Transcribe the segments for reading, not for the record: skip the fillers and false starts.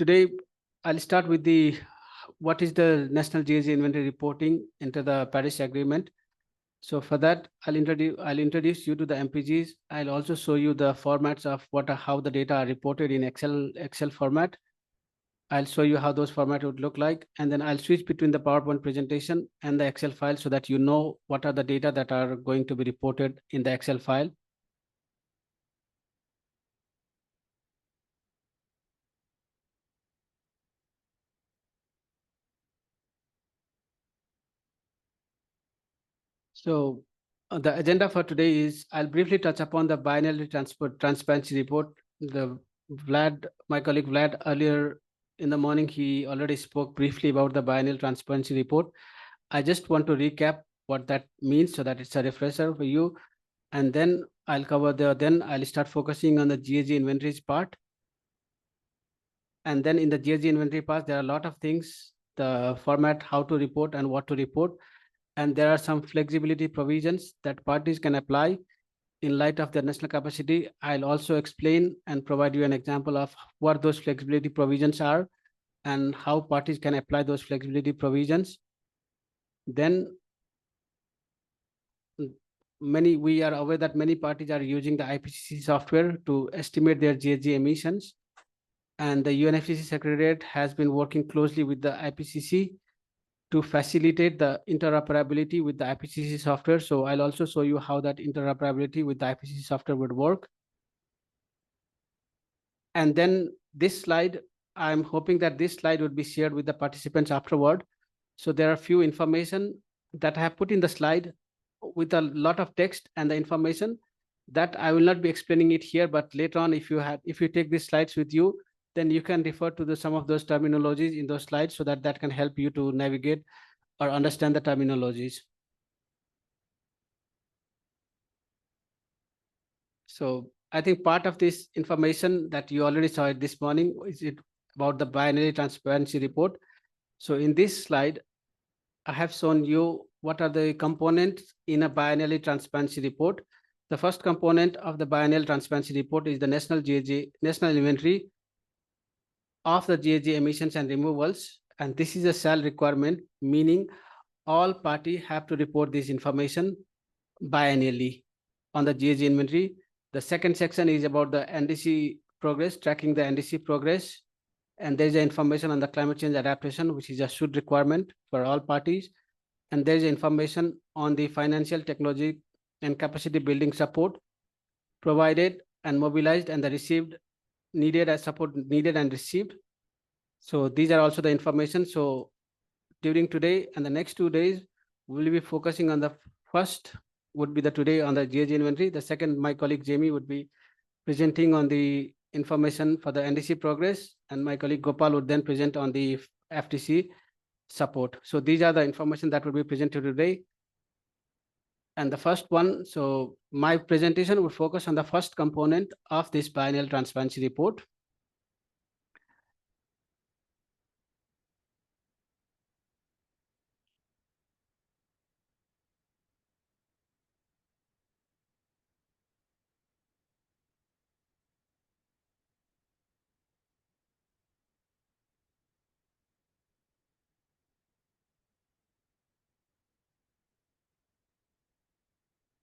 today I'll start with what is the national GHG inventory reporting into the Paris Agreement. So for that, I'll introduce you to the MPGs. I'll also show you the formats of how the data are reported in Excel format. I'll show you how those formats would look like, and then I'll switch between the PowerPoint presentation and the Excel file so that you know what are the data that are going to be reported in the Excel file. So the agenda for today is I'll briefly touch upon the Biennial Transparency Report. My colleague Vlad, earlier in the morning, he already spoke briefly about the Biennial Transparency Report. I just want to recap what that means so that it's a refresher for you. And then I'll start focusing on the GHG inventories part. And then in the GHG inventory part, there are a lot of things, the format, how to report and what to report. And there are some flexibility provisions that parties can apply in light of their national capacity. I'll also explain and provide you an example of what those flexibility provisions are and how parties can apply those flexibility provisions. Then we are aware that many parties are using the IPCC software to estimate their GHG emissions. And the UNFCCC Secretariat has been working closely with the IPCC to facilitate the interoperability with the IPCC software. So I'll also show you how that interoperability with the IPCC software would work. And then this slide, I'm hoping that this slide would be shared with the participants afterward. So there are a few information that I have put in the slide with a lot of text and the information that I will not be explaining it here, but later on, if you take these slides with you, then you can refer to some of those terminologies in those slides so that can help you to navigate or understand the terminologies. So I think part of this information that you already saw it this morning is about the Biennial Transparency Report. So in this slide, I have shown you what are the components in a Biennial Transparency Report. The first component of the Biennial Transparency Report is the national inventory of the GHG emissions and removals. And this is a SAL requirement, meaning all parties have to report this information biannually on the GHG inventory. The second section is about the NDC progress, tracking the NDC progress. And there's the information on the climate change adaptation, which is a should requirement for all parties. And there's information on the financial, technology, and capacity building support provided and mobilized and the support needed and received. So these are also the information. So during today and the next 2 days, we'll be focusing on the first would be today on the GHG inventory. The second, my colleague Jamie would be presenting on the information for the NDC progress, and my colleague Gopal would then present on the FTC support. So these are the information that will be presented today. And the first one, so my presentation would focus on the first component of this Biennial Transparency Report.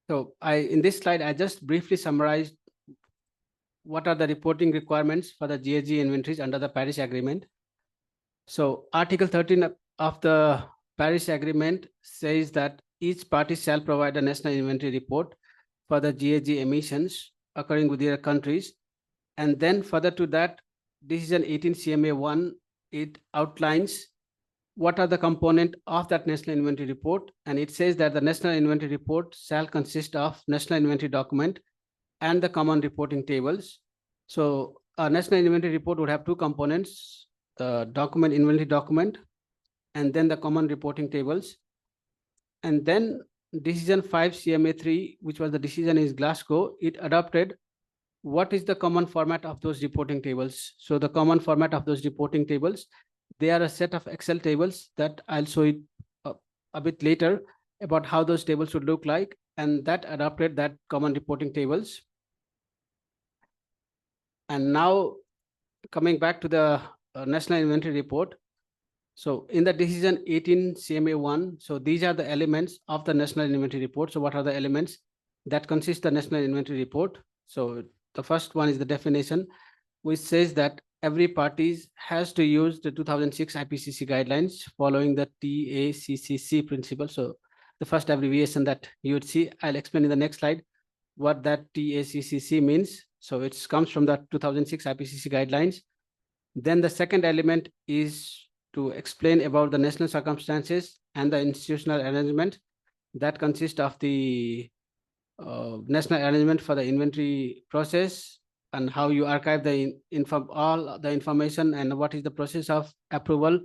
So in this slide, I just briefly summarized what are the reporting requirements for the GHG inventories under the Paris Agreement. So Article 13 of the Paris Agreement says that each party shall provide a national inventory report for the GHG emissions occurring with their countries. And then further to that, Decision 18 CMA1, it outlines what are the components of that national inventory report. And it says that the national inventory report shall consist of national inventory document and the common reporting tables. So a national inventory report would have two components, the inventory document, and then the common reporting tables. And then Decision 5 CMA3, which was the decision in Glasgow, it adopted what is the common format of those reporting tables. So the common format of those reporting tables, they are a set of Excel tables that I'll show you a bit later about how those tables would look like, and that adopted that common reporting tables. And now coming back to the national inventory report. So in the decision 18 CMA1, so these are the elements of the national inventory report. So what are the elements that consist the national inventory report? So the first one is the definition, which says that every party has to use the 2006 IPCC guidelines following the TACCC principle. So the first abbreviation that you would see, I'll explain in the next slide what that TACCC means. So it comes from the 2006 IPCC guidelines. Then the second element is to explain about the national circumstances and the institutional arrangement that consist of the national arrangement for the inventory process and how you archive the all the information and what is the process of approval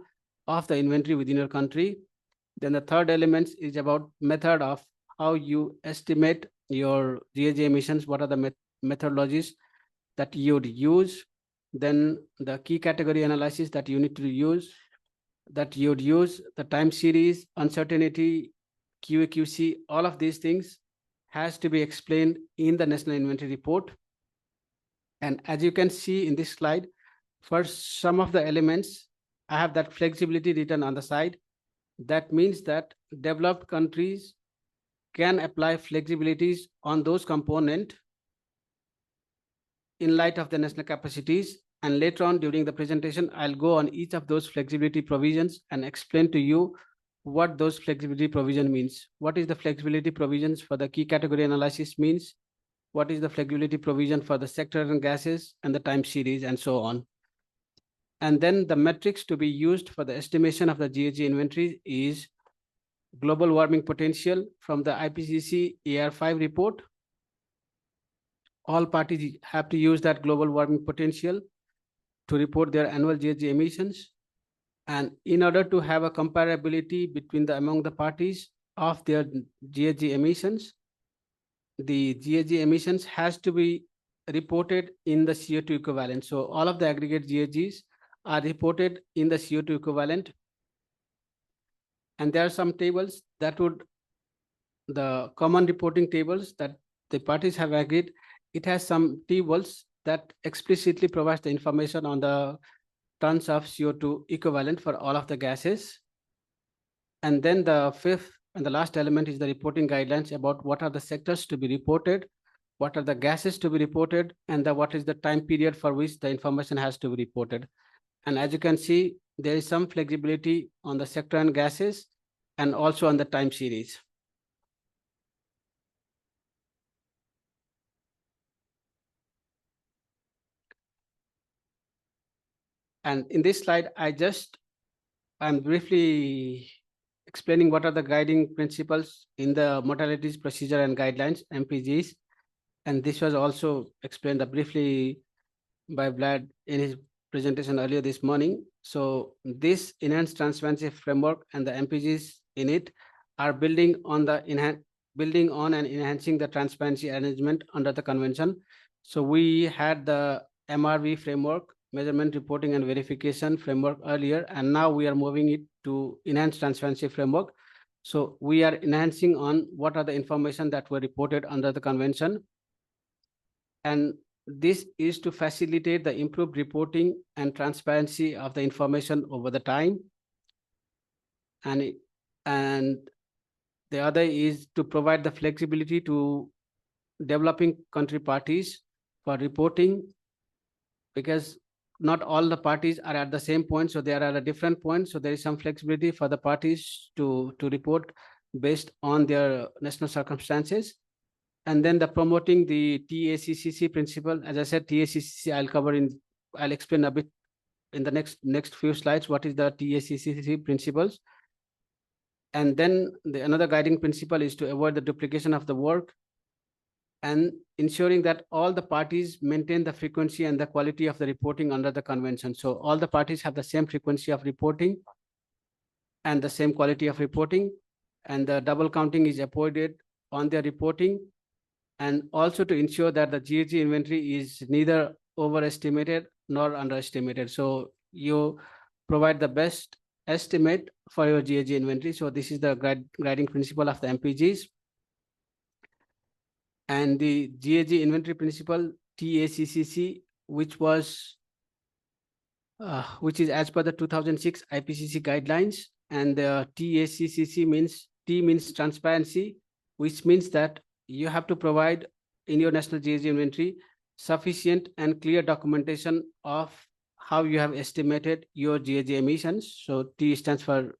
of the inventory within your country. Then the third element is about method of how you estimate your GHG emissions, what are the methodologies that you would use. Then the key category analysis that you need to use, that you would use, the time series, uncertainty, QAQC, all of these things has to be explained in the national inventory report. And as you can see in this slide, for some of the elements, I have that flexibility written on the side. That means that developed countries can apply flexibilities on those components in light of the national capacities. And later on during the presentation, I'll go on each of those flexibility provisions and explain to you what those flexibility provision means. What is the flexibility provisions for the key category analysis means? What is the flexibility provision for the sector and gases and the time series and so on. And then the metrics to be used for the estimation of the GHG inventory is global warming potential from the IPCC AR5 report. All parties have to use that global warming potential to report their annual GHG emissions. And in order to have a comparability between among the parties of their GHG emissions, the GHG emissions has to be reported in the CO2 equivalent. So all of the aggregate GHGs are reported in the CO2 equivalent. And there are some tables that would, the common reporting tables that the parties have agreed, it has some tables that explicitly provides the information on the tons of CO2 equivalent for all of the gases. And then the fifth and the last element is the reporting guidelines about what are the sectors to be reported, what are the gases to be reported, and what is the time period for which the information has to be reported. And as you can see, there is some flexibility on the sector and gases and also on the time series. And in this slide, I'm briefly explaining what are the guiding principles in the modalities, procedure, and guidelines, MPGs. And this was also explained briefly by Vlad in his presentation earlier this morning. So this enhanced transparency framework and the MPGs in it are building on and enhancing the transparency arrangement under the convention. So we had the MRV framework, measurement, reporting, and verification framework earlier, and now we are moving it to enhanced transparency framework. So we are enhancing on what are the information that were reported under the convention. And this is to facilitate the improved reporting and transparency of the information over the time. And the other is to provide the flexibility to developing country parties for reporting, because not all the parties are at the same point. So there are a different points. So there is some flexibility for the parties to report based on their national circumstances. And then the promoting the TACCC principle. As I said, TACCC I'll explain a bit in the next few slides what is the TACCC principles. And then another guiding principle is to avoid the duplication of the work and ensuring that all the parties maintain the frequency and the quality of the reporting under the convention. So all the parties have the same frequency of reporting and the same quality of reporting, and the double counting is avoided on their reporting, and also to ensure that the GHG inventory is neither overestimated nor underestimated. So you provide the best estimate for your GHG inventory. So this is the guiding principle of the MPGs. And the GHG inventory principle, TACCC, which was which is as per the 2006 IPCC guidelines. And the TACCC means T means transparency, which means that you have to provide in your national GHG inventory sufficient and clear documentation of how you have estimated your GHG emissions. So T stands for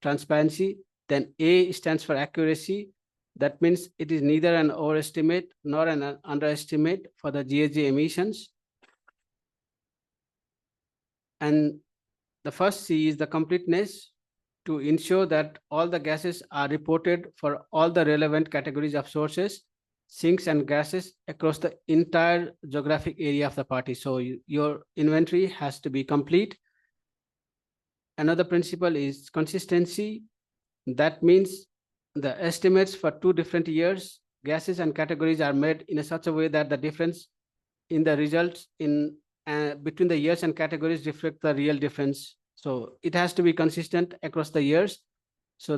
transparency. Then A stands for accuracy. That means it is neither an overestimate nor an underestimate for the GHG emissions. And the first C is the completeness, to ensure that all the gases are reported for all the relevant categories of sources, sinks and gases across the entire geographic area of the party. So your inventory has to be complete. Another principle is consistency. That means the estimates for 2 different years, gases and categories are made in such a way that the difference in the results in between the years and categories reflect the real difference. So it has to be consistent across the years. So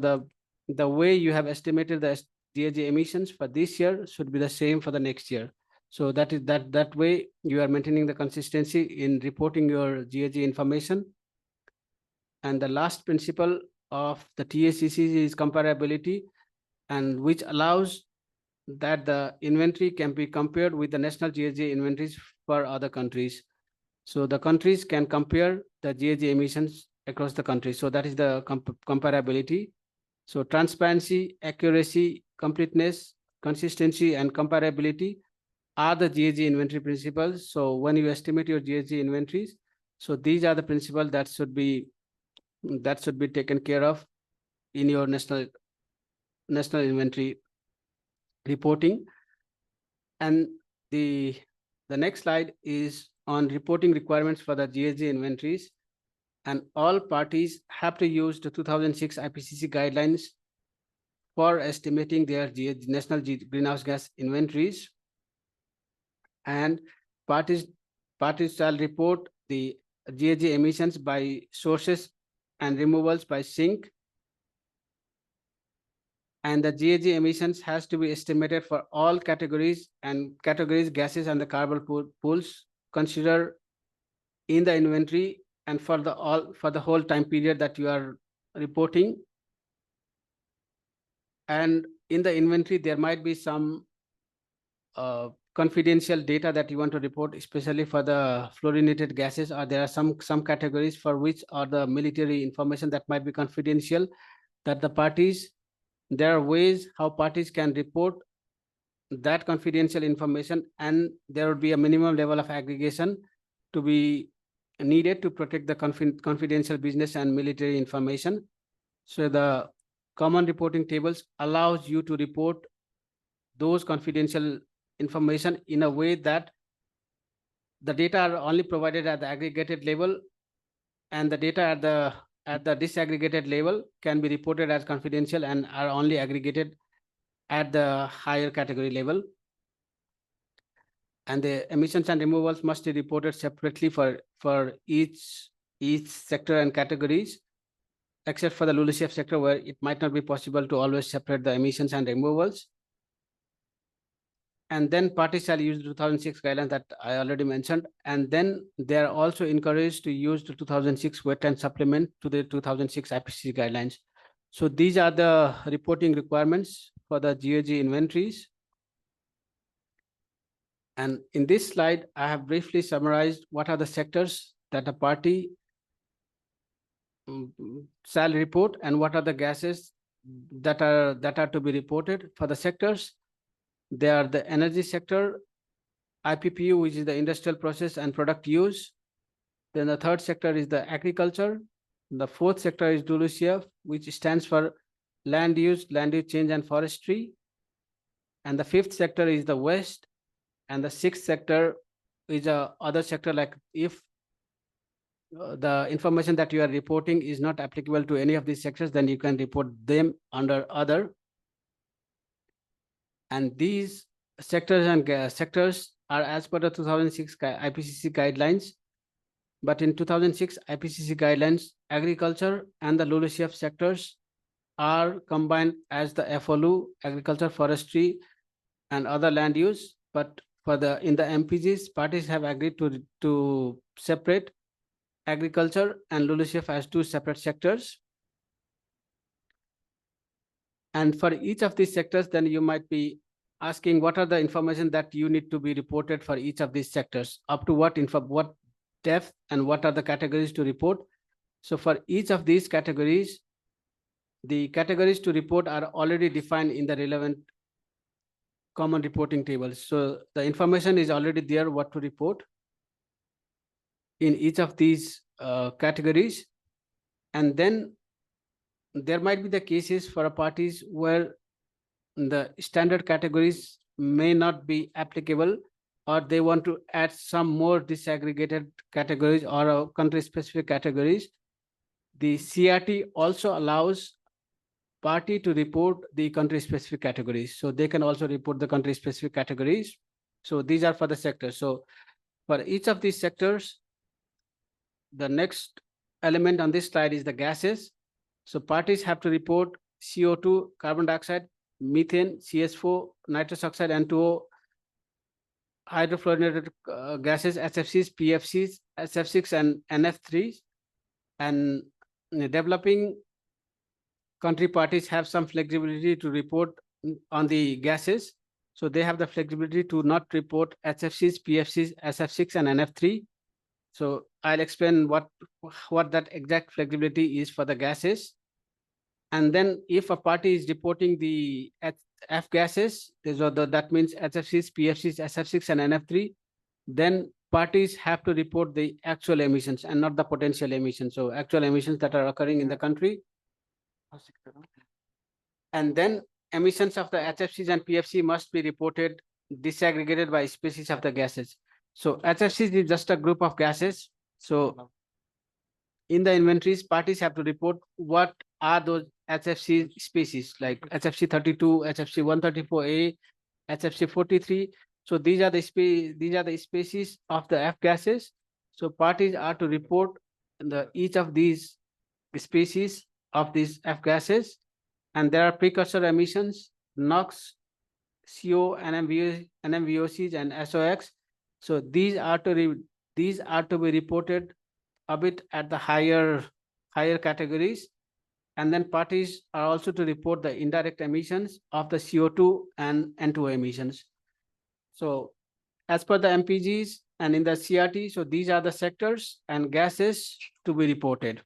the way you have estimated the GHG emissions for this year should be the same for the next year. So that way you are maintaining the consistency in reporting your GHG information. And the last principle of the TACC is comparability, and which allows that the inventory can be compared with the national GHG inventories for other countries. So the countries can compare the GHG emissions across the country. So that is the comparability. So transparency, accuracy, completeness, consistency, and comparability are the GHG inventory principles. So when you estimate your GHG inventories, so these are the principles that should be taken care of in your national inventory reporting. And the next slide is on reporting requirements for the GHG inventories. And all parties have to use the 2006 IPCC guidelines for estimating their national greenhouse gas inventories. And parties shall report the GHG emissions by sources and removals by sink. And the GHG emissions has to be estimated for all categories, gases, and the carbon pools considered in the inventory, and for the whole time period that you are reporting. And in the inventory, there might be some confidential data that you want to report, especially for the fluorinated gases, or there are some categories for which are the military information that might be confidential, that the parties, there are ways how parties can report that confidential information, and there would be a minimum level of aggregation to be needed to protect the confidential business and military information. So the common reporting tables allows you to report those confidential information in a way that the data are only provided at the aggregated level, and the data at the disaggregated level can be reported as confidential and are only aggregated at the higher category level. And the emissions and removals must be reported separately for each sector and categories, except for the LULUCF sector, where it might not be possible to always separate the emissions and removals. And then parties shall use the 2006 guidelines that I already mentioned. And then they are also encouraged to use the 2006 wetland supplement to the 2006 IPCC guidelines. So these are the reporting requirements for the GHG inventories. And in this slide, I have briefly summarized what are the sectors that a party shall report, and what are the gases that are to be reported. For the sectors, they are the energy sector, IPPU, which is the industrial process and product use. Then the third sector is the agriculture. The fourth sector is LULUCF, which stands for land use change, and forestry. And the fifth sector is the waste. And the sixth sector is a other sector, like if the information that you are reporting is not applicable to any of these sectors, then you can report them under other. And these sectors and sectors are as per the 2006 IPCC guidelines. But in 2006 IPCC guidelines, agriculture and the LULUCF sectors are combined as the FOLU, agriculture, forestry, and other land use. But in the MPGs, parties have agreed to separate agriculture and LULUCF as two separate sectors. And for each of these sectors, then you might be asking what are the information that you need to be reported for each of these sectors, up to what depth, and what are the categories to report. So for each of these categories, the categories to report are already defined in the relevant common reporting tables. So the information is already there what to report in each of these categories. And then there might be the cases for parties where the standard categories may not be applicable, or they want to add some more disaggregated categories or country specific categories. The CRT also allows party to report the country specific categories. So they can also report the country specific categories. So these are for the sectors. So for each of these sectors, the next element on this slide is the gases. So parties have to report CO2, carbon dioxide, methane, CS4, nitrous oxide, N2O, hydrofluorinated gases, SFCs, PFCs, SF6, and NF3s. And developing country parties have some flexibility to report on the gases. So they have the flexibility to not report HFCs, PFCs, SF6, and NF3. So I'll explain what that exact flexibility is for the gases. And then if a party is reporting the F gases, that means HFCs, PFCs, SF6, and NF3, then parties have to report the actual emissions and not the potential emissions. So actual emissions that are occurring in the country. And then emissions of the HFCs and PFC must be reported disaggregated by species of the gases. So HFCs is just a group of gases. So in the inventories, parties have to report what are those HFC species, like HFC 32, HFC 134A, HFC 43. So these are the species of the F gases. So parties are to report each of these species of these F gases. And there are precursor emissions, NOx, CO, NMVOCs, and SOX. So these are to be reported a bit at the higher categories. And then parties are also to report the indirect emissions of the CO2 and N2O emissions. So as per the MPGs and in the CRT, so these are the sectors and gases to be reported.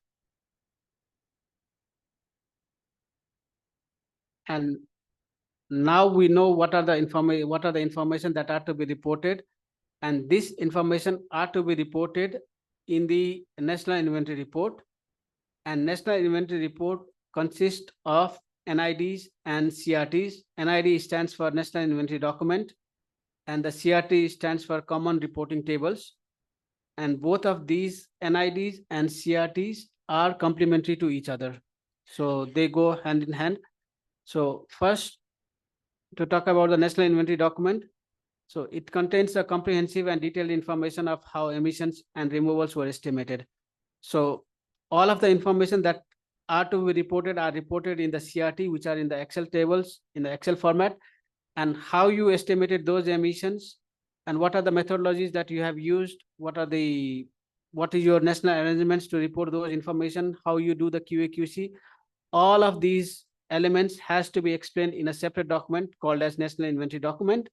And now we know what are the information that are to be reported, and this information are to be reported in the National Inventory Report. And National Inventory Report consists of NIDs and CRTs. NID stands for National Inventory Document, and the CRT stands for Common Reporting Tables. And both of these NIDs and CRTs are complementary to each other. So they go hand in hand. So first, to talk about the National Inventory Document. So it contains a comprehensive and detailed information of how emissions and removals were estimated. So all of the information that are to be reported are reported in the CRT, which are in the Excel tables, in the Excel format, and how you estimated those emissions and what are the methodologies that you have used, what is your national arrangements to report those information, how you do the QA/QC. All of these elements has to be explained in a separate document called as National Inventory Document.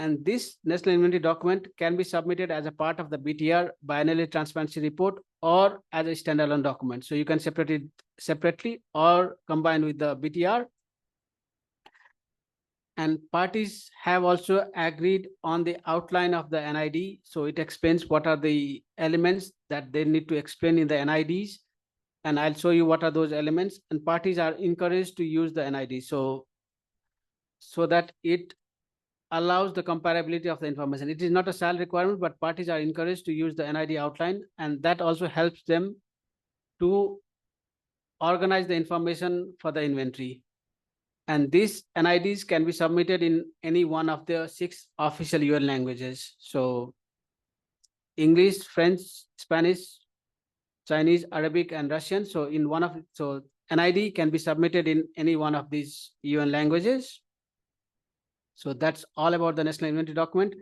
And this National Inventory Document can be submitted as a part of the BTR, Biennial Transparency Report, or as a standalone document. So you can separate it separately or combine with the BTR. And parties have also agreed on the outline of the NID. So it explains what are the elements that they need to explain in the NIDs. And I'll show you what are those elements. And parties are encouraged to use the NID. So that it allows the comparability of the information. It is not a SAL requirement, but parties are encouraged to use the NID outline, and that also helps them to organize the information for the inventory. And these NIDs can be submitted in any one of the 6 official UN languages. So English, French, Spanish, Chinese, Arabic, and Russian. So NID can be submitted in any one of these UN languages. So that's all about the National Inventory Document.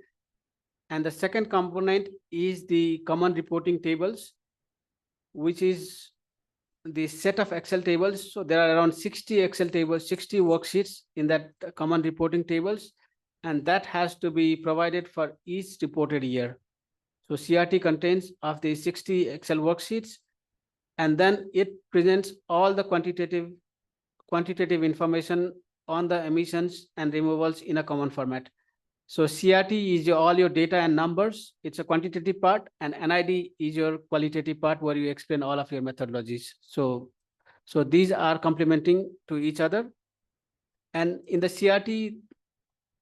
And the second component is the common reporting tables. which is the set of Excel tables. So there are around 60 Excel tables, 60 worksheets in that common reporting tables, and that has to be provided for each reported year. So CRT contains of the 60 Excel worksheets, and then it presents all the quantitative information on the emissions and removals in a common format. So CRT is all your data and numbers. It's a quantitative part, and NID is your qualitative part where you explain all of your methodologies. So these are complementing to each other. And in the CRT,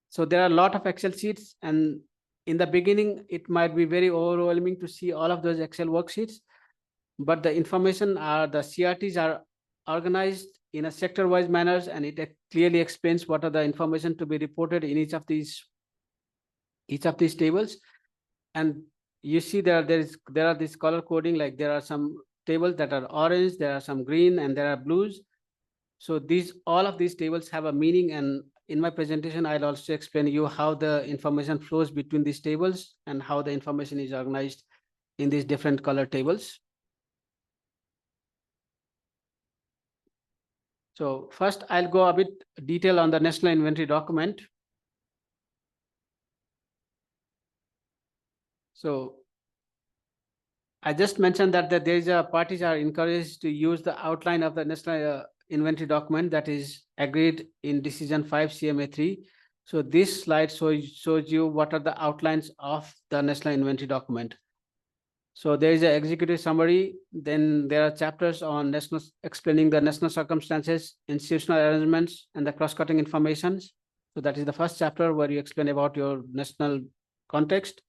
so there are a lot of Excel sheets, and in the beginning, it might be very overwhelming to see all of those Excel worksheets, but the information are the CRTs are organized in a sector-wise manners, and it clearly explains what are the information to be reported in each of these tables. And you see there are this color coding, like there are some tables that are orange, there are some green, and there are blues. So all of these tables have a meaning, and in my presentation, I'll also explain you how the information flows between these tables and how the information is organized in these different color tables. So first, I'll go a bit detail on the national inventory document. So I just mentioned that there is parties are encouraged to use the outline of the national inventory document that is agreed in decision 5 CMA 3. So this slide shows you what are the outlines of the national inventory document. So there is an executive summary. Then there are chapters on explaining the national circumstances, institutional arrangements, and the cross-cutting informations. So that is the first chapter where you explain about your national context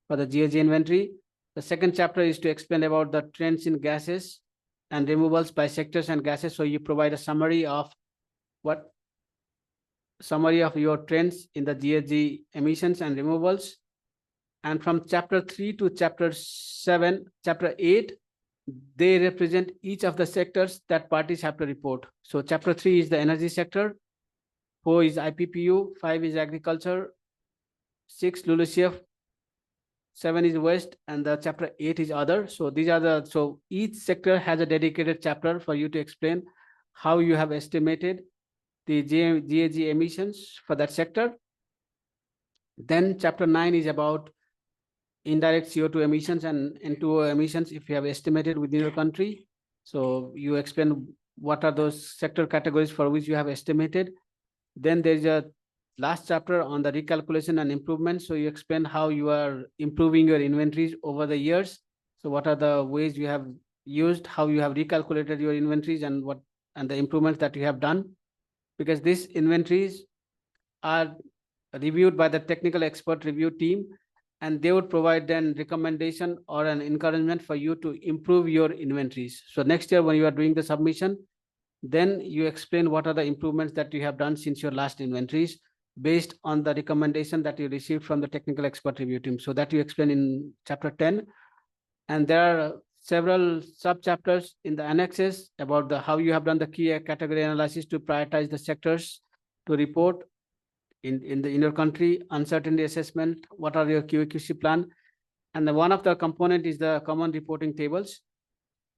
for the GHG inventory. The second chapter is to explain about the trends in gases and removals by sectors and gases. So you provide a summary of your trends in the GHG emissions and removals. And from chapter 3 to chapter 8, they represent each of the sectors that parties have to report. So chapter 3 is the energy sector, 4 is IPPU, 5 is agriculture, 6 LULUCF, 7 is waste, and the chapter 8 is other. So so each sector has a dedicated chapter for you to explain how you have estimated the GHG emissions for that sector. Then chapter 9 is about indirect CO2 emissions and N2O emissions if you have estimated within your country. So you explain what are those sector categories for which you have estimated. Then there's a last chapter on the recalculation and improvement. So you explain how you are improving your inventories over the years. So what are the ways you have used, how you have recalculated your inventories, and the improvements that you have done. Because these inventories are reviewed by the technical expert review team, and they would provide then recommendation or an encouragement for you to improve your inventories. So next year when you are doing the submission, then you explain what are the improvements that you have done since your last inventories based on the recommendation that you received from the technical expert review team. So that you explain in chapter 10. And there are several sub chapters in the annexes about how you have done the key category analysis to prioritize the sectors to report in your country, uncertainty assessment, what are your QAQC plan. And one of the component is the common reporting tables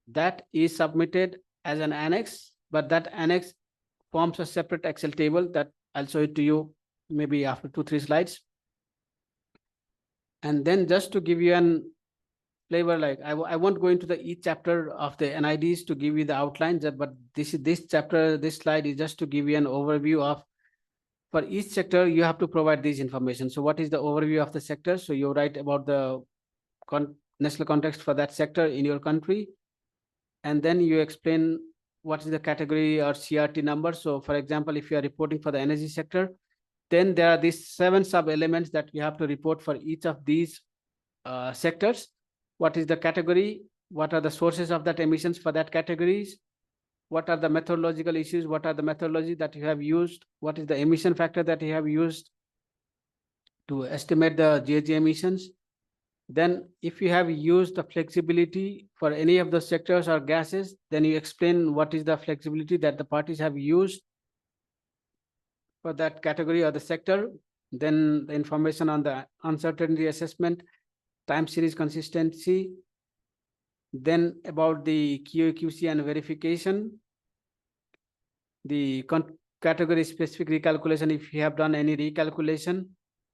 that is submitted as an annex, but that annex forms a separate Excel table that I'll show it to you maybe after 2-3 slides. And then just to give you an flavor, like I won't go into each chapter of the NIDs to give you the outlines, but this slide is just to give you an overview of, for each sector, you have to provide this information. So what is the overview of the sector? So you write about the national context for that sector in your country. And then you explain what is the category or CRT number. So for example, if you are reporting for the energy sector, then there are these 7 sub-elements that you have to report for each of these sectors. What is the category? What are the sources of that emissions for that categories? What are the methodological issues? What are the methodology that you have used? What is the emission factor that you have used to estimate the GHG emissions? Then if you have used the flexibility for any of the sectors or gases, then you explain what is the flexibility that the parties have used for that category or the sector. Then the information on the uncertainty assessment, time series consistency, Then about the QA/QC and verification, the category specific recalculation, if you have done any recalculation,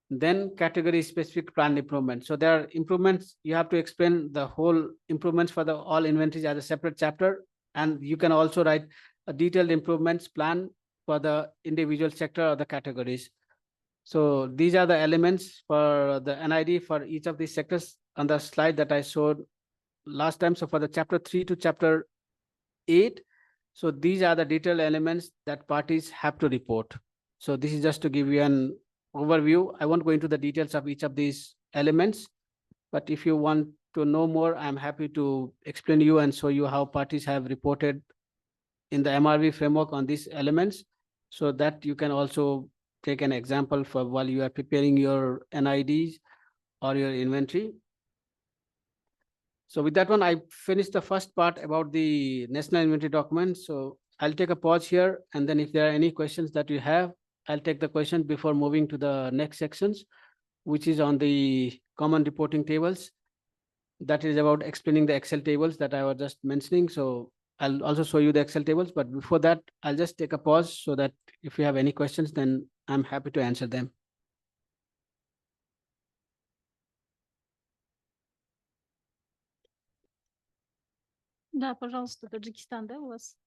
then category specific plan improvement. So there are improvements, you have to explain the whole improvements for the all inventories as a separate chapter, and you can also write a detailed improvements plan for the individual sector or the categories. So these are the elements for the NID for each of these sectors on the slide that I showed last time. So for the chapter 3 to chapter 8, so these are the detailed elements that parties have to report. So this is just to give you an overview. I won't go into the details of each of these elements, but if you want to know more, I'm happy to explain to you and show you how parties have reported in the MRV framework on these elements, so that you can also take an example for while you are preparing your NIDs or your inventory. So with that one, I finished the first part about the national inventory document. So I'll take a pause here, and then if there are any questions that you have, I'll take the questions before moving to the next sections, which is on the common reporting tables. That is about explaining the Excel tables that I was just mentioning. So I'll also show you the Excel tables, but before that, I'll just take a pause so that if you have any questions, then I'm happy to answer them. Да, пожалуйста, Таджикистан, да, у вас?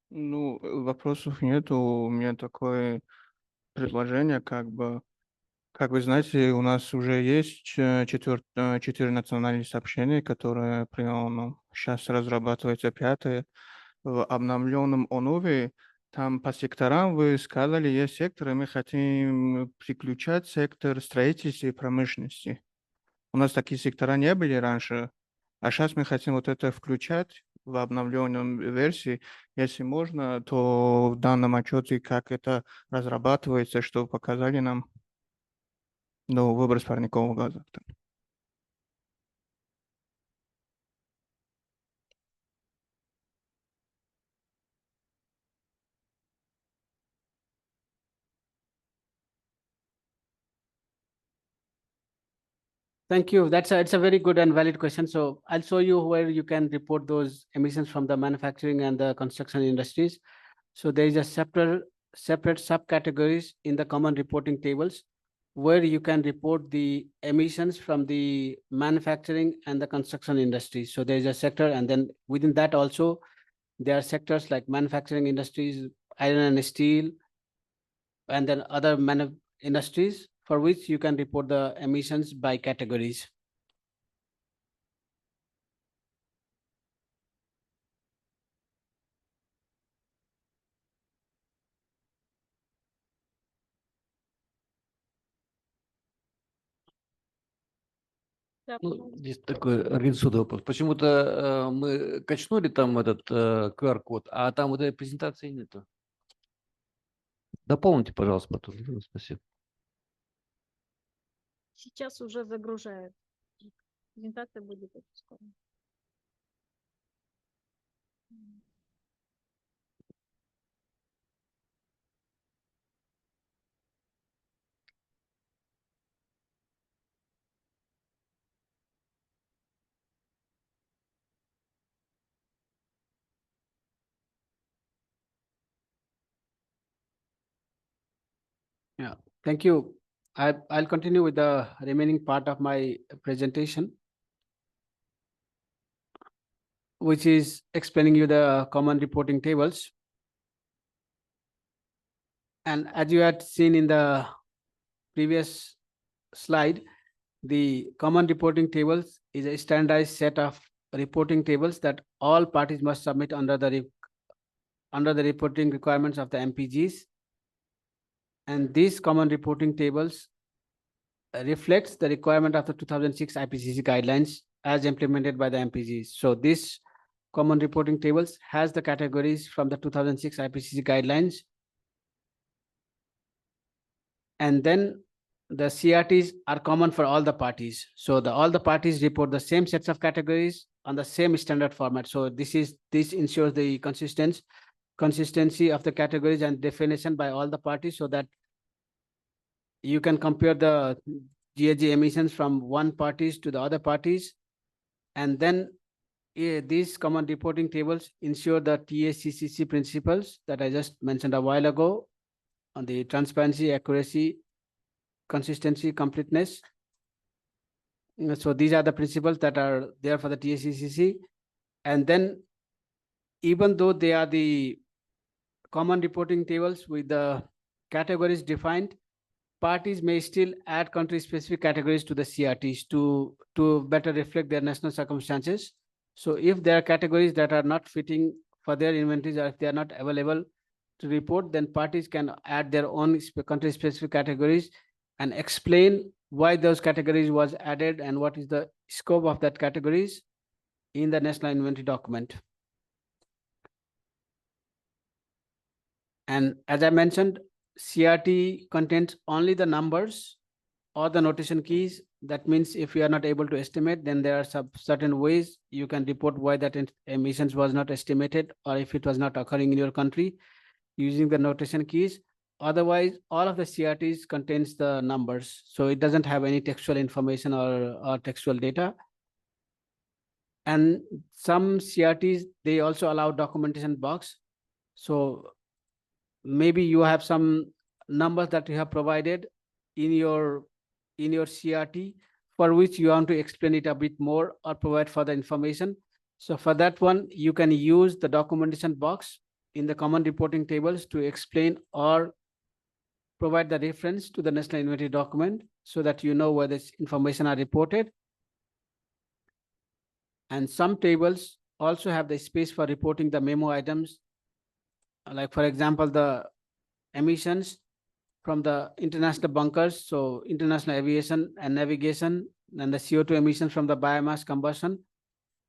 Ну, вопросов нету. У меня такое предложение, как вы знаете, у нас уже есть 4 национальные сообщения, которые сейчас разрабатывается 5-е. В обновленном ОНУВе, там по секторам вы сказали, есть секторы, мы хотим приключать сектор строительства и промышленности. У нас такие сектора не были раньше, а сейчас мы хотим вот это включать в обновленном версии. Если можно, то в данном отчете, как это разрабатывается, чтобы показали нам выброс парникового газа. Thank you. It's a very good and valid question. So I'll show you where you can report those emissions from the manufacturing and the construction industries. So there is a separate subcategories in the common reporting tables where you can report the emissions from the manufacturing and the construction industry. So there is a sector, and then within that also there are sectors like manufacturing industries, iron and steel, and then other industries for which you can report the emissions by categories. Ну, здесь такой организационный вопрос. Почему-то мы качнули там этот QR-код, а там вот этой презентации нету. Дополните, пожалуйста, потом. Спасибо. Сейчас уже загружают. Презентация будет очень скоро. Yeah, thank you. I'll continue with the remaining part of my presentation, which is explaining you the common reporting tables. And as you had seen in the previous slide, the common reporting tables is a standardized set of reporting tables that all parties must submit under the reporting requirements of the MPGs. And these common reporting tables reflects the requirement of the 2006 IPCC guidelines as implemented by the MPGs. So this common reporting tables has the categories from the 2006 IPCC guidelines. And then the CRTs are common for all the parties. So all the parties report the same sets of categories on the same standard format. So this ensures the consistency of the categories and definition by all the parties, so that you can compare the GHG emissions from one parties to the other parties And then these common reporting tables ensure the TACCC principles that I just mentioned a while ago on the transparency, accuracy, consistency, completeness. So these are the principles that are there for the TACCC. And then even though they are the common reporting tables with the categories defined, parties may still add country-specific categories to the CRTs to better reflect their national circumstances. So if there are categories that are not fitting for their inventories, or if they are not available to report, then parties can add their own country-specific categories and explain why those categories was added and what is the scope of that categories in the national inventory document. And as I mentioned, CRT contains only the numbers or the notation keys. That means if you are not able to estimate, then there are some certain ways you can report why that emissions was not estimated, or if it was not occurring in your country using the notation keys. Otherwise, all of the CRTs contains the numbers. So it doesn't have any textual information or textual data. And some CRTs, they also allow documentation box. So maybe you have some numbers that you have provided in your CRT for which you want to explain it a bit more or provide further information. So for that one, you can use the documentation box in the common reporting tables to explain or provide the reference to the national inventory document so that you know where this information are reported. And some tables also have the space for reporting the memo items, like for example, the emissions from the international bunkers, so international aviation and navigation, and the CO2 emissions from the biomass combustion.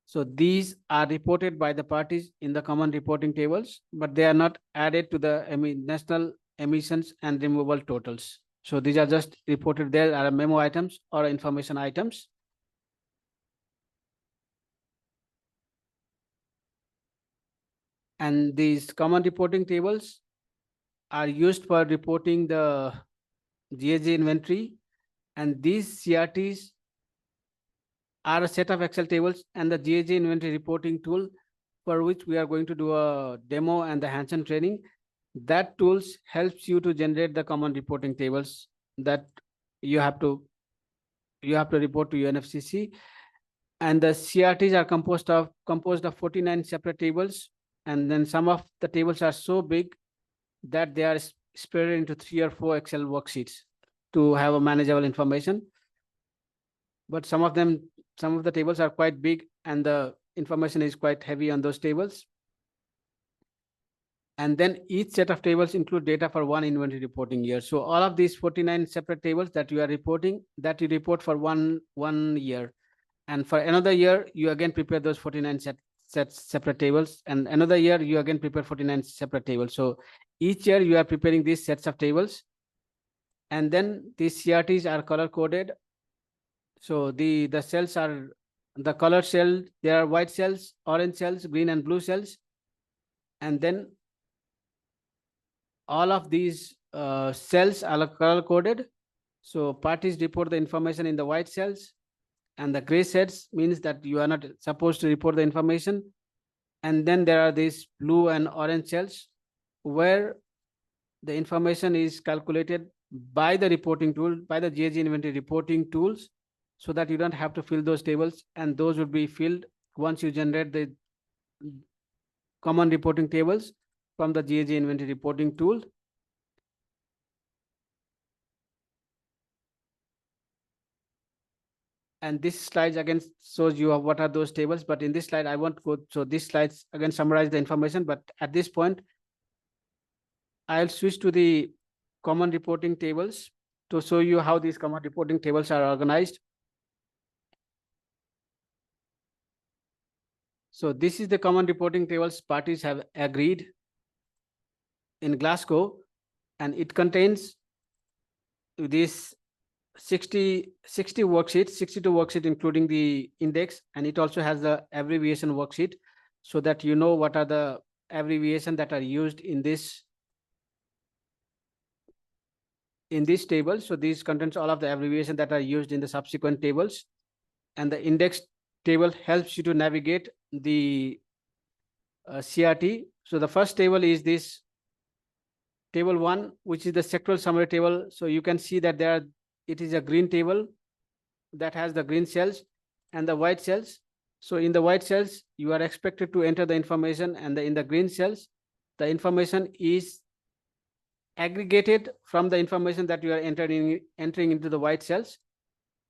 So these are reported by the parties in the common reporting tables, but they are not added to the national emissions and removal totals. So these are just reported there are memo items or information items. And these common reporting tables are used for reporting the GHG inventory, and these CRTs are a set of Excel tables and the GHG inventory reporting tool for which we are going to do a demo and the hands-on training. That tools helps you to generate the common reporting tables that you have to report to UNFCCC. And the CRTs are composed of 49 separate tables, and then some of the tables are so big that they are spread into 3 or 4 Excel worksheets to have a manageable information. But some of the tables are quite big and the information is quite heavy on those tables. And then each set of tables include data for one inventory reporting year. So all of these 49 separate tables that you are reporting, that you report for one year. And for another year, you again prepare those 49 separate tables. And another year, you again prepare 49 separate tables. So each year you are preparing these sets of tables. And then these CRTs are color coded. So the cells are the color cell. There are white cells, orange cells, green and blue cells. And then all of these cells are color coded. So parties report the information in the white cells, and the gray cells means that you are not supposed to report the information. And then there are these blue and orange cells where the information is calculated by the reporting tool, by the GHG inventory reporting tools, so that you don't have to fill those tables, and those would be filled once you generate the common reporting tables from the GHG inventory reporting tool. And this slide again shows you what are those tables, but in this slide I won't go. So these slides again summarize the information, but at this point I'll switch to the common reporting tables to show you how these common reporting tables are organized. So this is the common reporting tables parties have agreed in Glasgow, and it contains this 62 worksheets, including the index, and it also has the abbreviation worksheet, so that you know what are the abbreviation that are used in this table. So this contains all of the abbreviation that are used in the subsequent tables, and the index table helps you to navigate the CRT. So the first table is this table 1, which is the sectoral summary table. So you can see that it is a green table that has the green cells and the white cells. So in the white cells, you are expected to enter the information, and in the green cells, the information is aggregated from the information that you are entering into the white cells.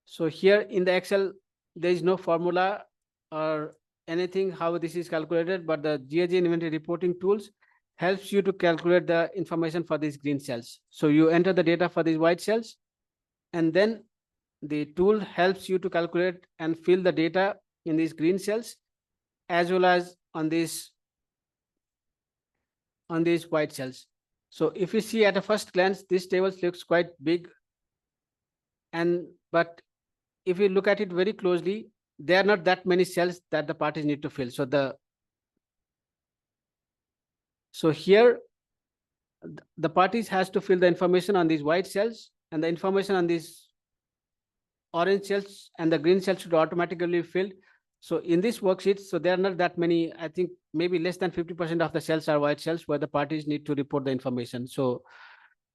So here in the Excel, there is no formula or anything how this is calculated, but the GHG inventory reporting tools helps you to calculate the information for these green cells. So you enter the data for these white cells, and then the tool helps you to calculate and fill the data in these green cells, as well as on these white cells. So if you see at a first glance, this table looks quite big, but if you look at it very closely, there are not that many cells that the parties need to fill. So here the parties has to fill the information on these white cells, and the information on these orange cells and the green cells should automatically be filled. So in this worksheet, so there are not that many, I think maybe less than 50% of the cells are white cells where the parties need to report the information. So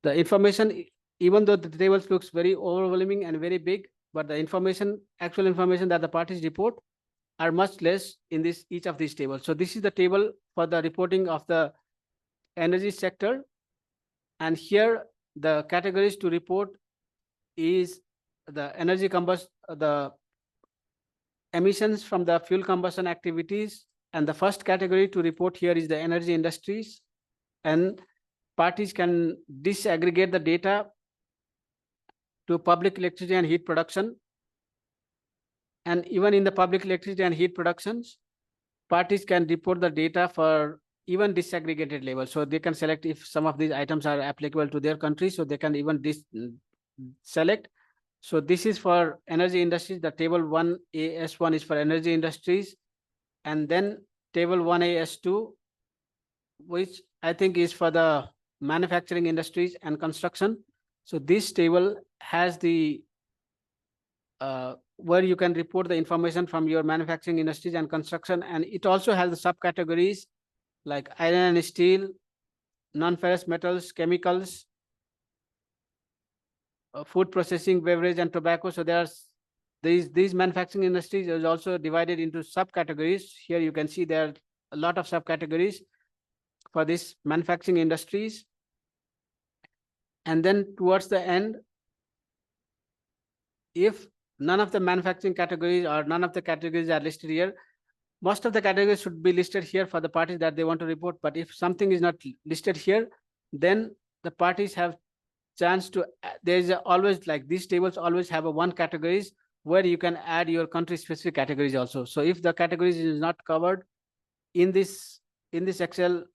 the information, even though the tables looks very overwhelming and very big, but the actual information that the parties report are much less in each of these tables. So this is the table for the reporting of the energy sector. And here the categories to report is the the emissions from the fuel combustion activities. And the first category to report here is the energy industries. And parties can disaggregate the data to public electricity and heat production. And even in the public electricity and heat productions, parties can report the data for even disaggregated level. So they can select if some of these items are applicable to their country, so they can even select. So this is for energy industries. The table 1AS1 is for energy industries, and then table 1AS2, which I think is for the manufacturing industries and construction. So this table has the where you can report the information from your manufacturing industries and construction, and it also has the subcategories like iron and steel, non-ferrous metals, chemicals, food processing, beverage, and tobacco. So there's these manufacturing industries is also divided into subcategories. Here you can see there are a lot of subcategories for these manufacturing industries. And then towards the end, if none of the manufacturing categories or none of the categories are listed here, most of the categories should be listed here for the parties that they want to report. But if something is not listed here, then the parties have chance to, there's always, like these tables always have a one categories where you can add your country specific categories also. So if the categories is not covered in this Excel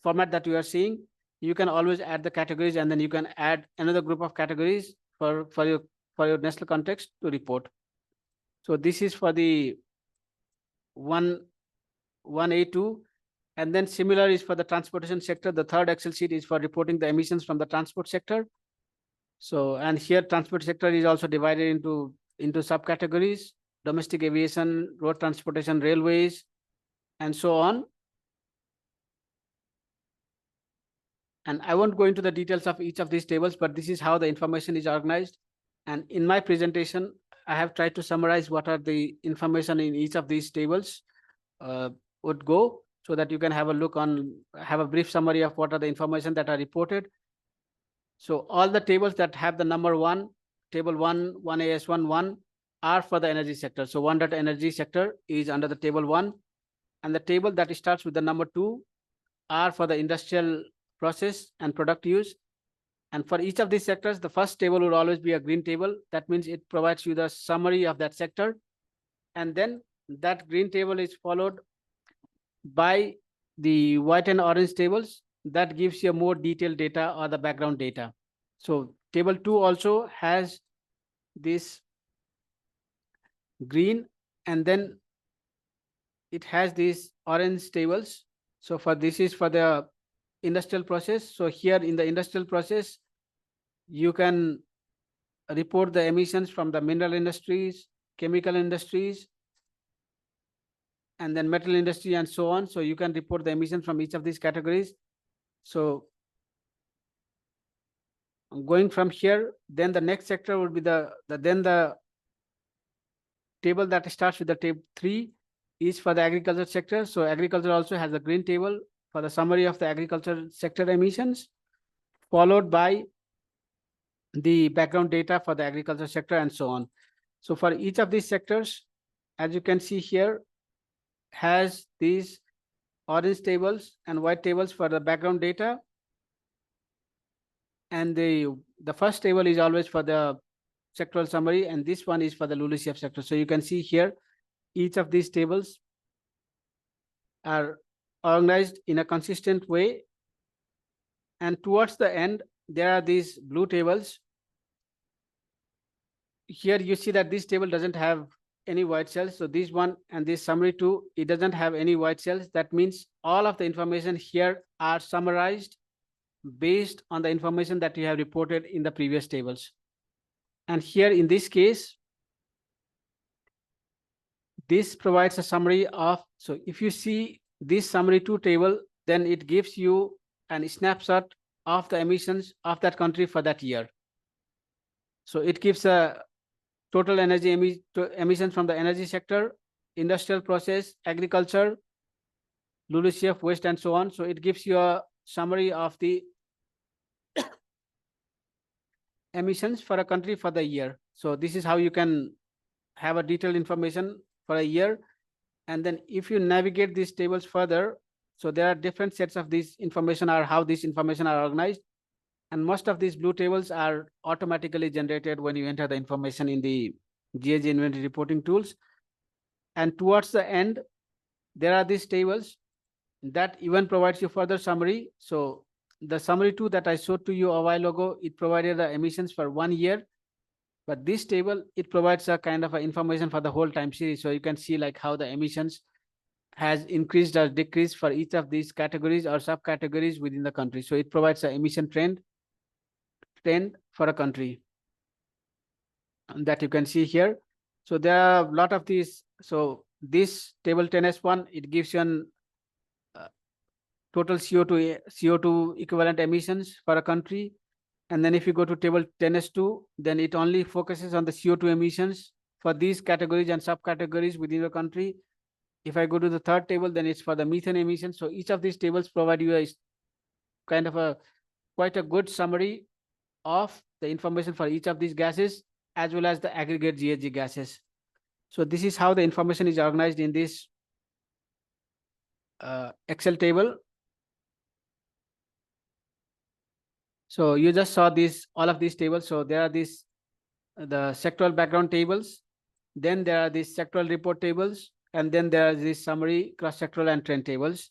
format that you are seeing, you can always add the categories, and then you can add another group of categories for your national context to report. So this is for the 1A2, and then similar is for the transportation sector. The third Excel sheet is for reporting the emissions from the transport sector. So, and here transport sector is also divided into subcategories: domestic aviation, road transportation, railways, and so on. And I won't go into the details of each of these tables, but this is how the information is organized. And in my presentation, I have tried to summarize what are the information in each of these tables would go, so that you can have a look on, have a brief summary of what are the information that are reported. So all the tables that have the number 1, table 1, 1AS1, 1 are for the energy sector. So 1.energy sector is under the table 1, and the table that starts with the number 2 are for the industrial process and product use. And for each of these sectors, the first table will always be a green table. That means it provides you the summary of that sector. And then that green table is followed by the white and orange tables that gives you more detailed data or the background data. So table 2 also has this green, and then it has these orange tables. So for this is for the industrial process. So here in the industrial process, you can report the emissions from the mineral industries, chemical industries, and then metal industry and so on. So you can report the emissions from each of these categories. So going from here, then the next sector would be the table that starts with the table 3 is for the agriculture sector. So agriculture also has a green table for the summary of the agriculture sector emissions, followed by the background data for the agriculture sector and so on. So for each of these sectors, as you can see here, has these orange tables and white tables for the background data. And the first table is always for the sectoral summary, and this one is for the LULUCF sector. So you can see here, each of these tables are organized in a consistent way. And towards the end, there are these blue tables. Here you see that this table doesn't have any white cells. So this one and this summary too, it doesn't have any white cells. That means all of the information here are summarized based on the information that you have reported in the previous tables. And here in this case, this provides a summary of, so if you see this summary 2 table, then it gives you a snapshot of the emissions of that country for that year. So it gives a total energy emissions from the energy sector, industrial process, agriculture, LULUCF, waste, and so on. So it gives you a summary of the emissions for a country for the year. So this is how you can have a detailed information for a year. And then if you navigate these tables further, so there are different sets of this information, or how this information are organized. And most of these blue tables are automatically generated when you enter the information in the GHG inventory reporting tools. And towards the end, there are these tables that even provides you further summary. So the summary 2 that I showed to you a while ago, it provided the emissions for 1 year. But this table, it provides a kind of information for the whole time series. So you can see like how the emissions has increased or decreased for each of these categories or subcategories within the country. So it provides an emission trend for a country that you can see here. So there are a lot of these. So this table 10S1, it gives you an total CO2 equivalent emissions for a country. And then if you go to table 10S2, then it only focuses on the CO2 emissions for these categories and subcategories within the country. If I go to the third table, then it's for the methane emissions. So each of these tables provide you a kind of quite a good summary of the information for each of these gases, as well as the aggregate GHG gases. So this is how the information is organized in this Excel table. So you just saw all of these tables. So there are the sectoral background tables. Then there are these sectoral report tables. And then there are these summary, cross-sectoral, and trend tables.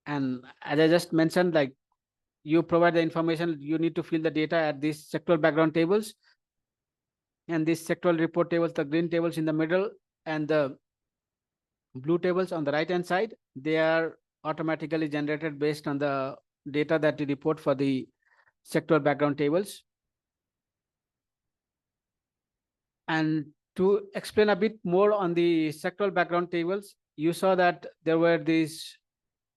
And as I just mentioned, like you provide the information, you need to fill the data at these sectoral background tables. And these sectoral report tables, the green tables in the middle, and the blue tables on the right-hand side, they are automatically generated based on the data that you report for the sectoral background tables. And to explain a bit more on the sectoral background tables, you saw that there were these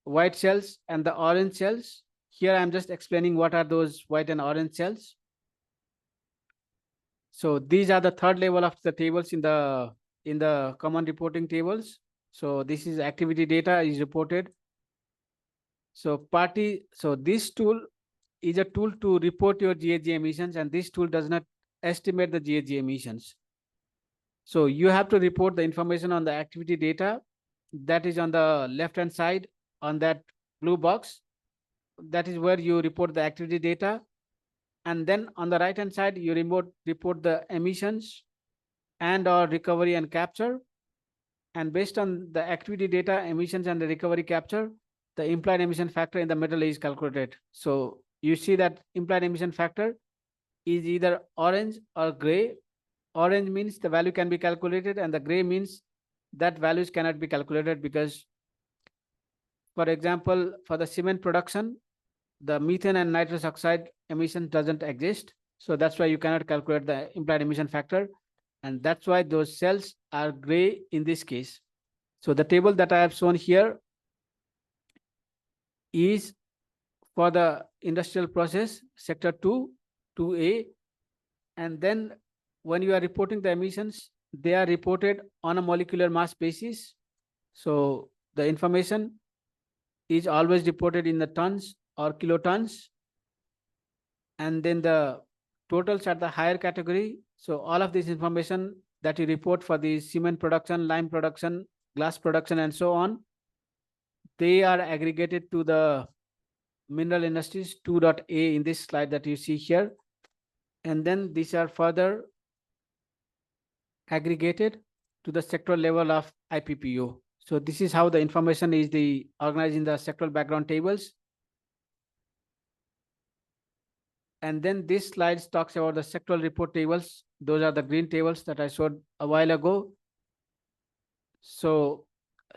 white cells and the orange cells. Here I'm just explaining what are those white and orange cells. So these are the third level of the tables in the common reporting tables. So this is activity data is reported. So this tool is a tool to report your GHG emissions, and this tool does not estimate the GHG emissions. So you have to report the information on the activity data that is on the left-hand side on that blue box. That is where you report the activity data. And then on the right-hand side, you report the emissions and or recovery and capture. And based on the activity data, emissions, and the recovery capture, the implied emission factor in the middle is calculated. So you see that implied emission factor is either orange or gray. Orange means the value can be calculated, and the gray means that values cannot be calculated because, for example, for the cement production, the methane and nitrous oxide emission doesn't exist. So that's why you cannot calculate the implied emission factor. And that's why those cells are gray in this case. So the table that I have shown here is for the industrial process sector 2, 2A. And then when you are reporting the emissions, they are reported on a molecular mass basis. So the information is always reported in the tons or kilotons. And then the totals are the higher category. So all of this information that you report for the cement production, lime production, glass production, and so on, they are aggregated to the mineral industries 2.A in this slide that you see here. And then these are further aggregated to the sectoral level of IPPO. So this is how the information is organized in the sectoral background tables. And then this slide talks about the sectoral report tables. Those are the green tables that I showed a while ago. So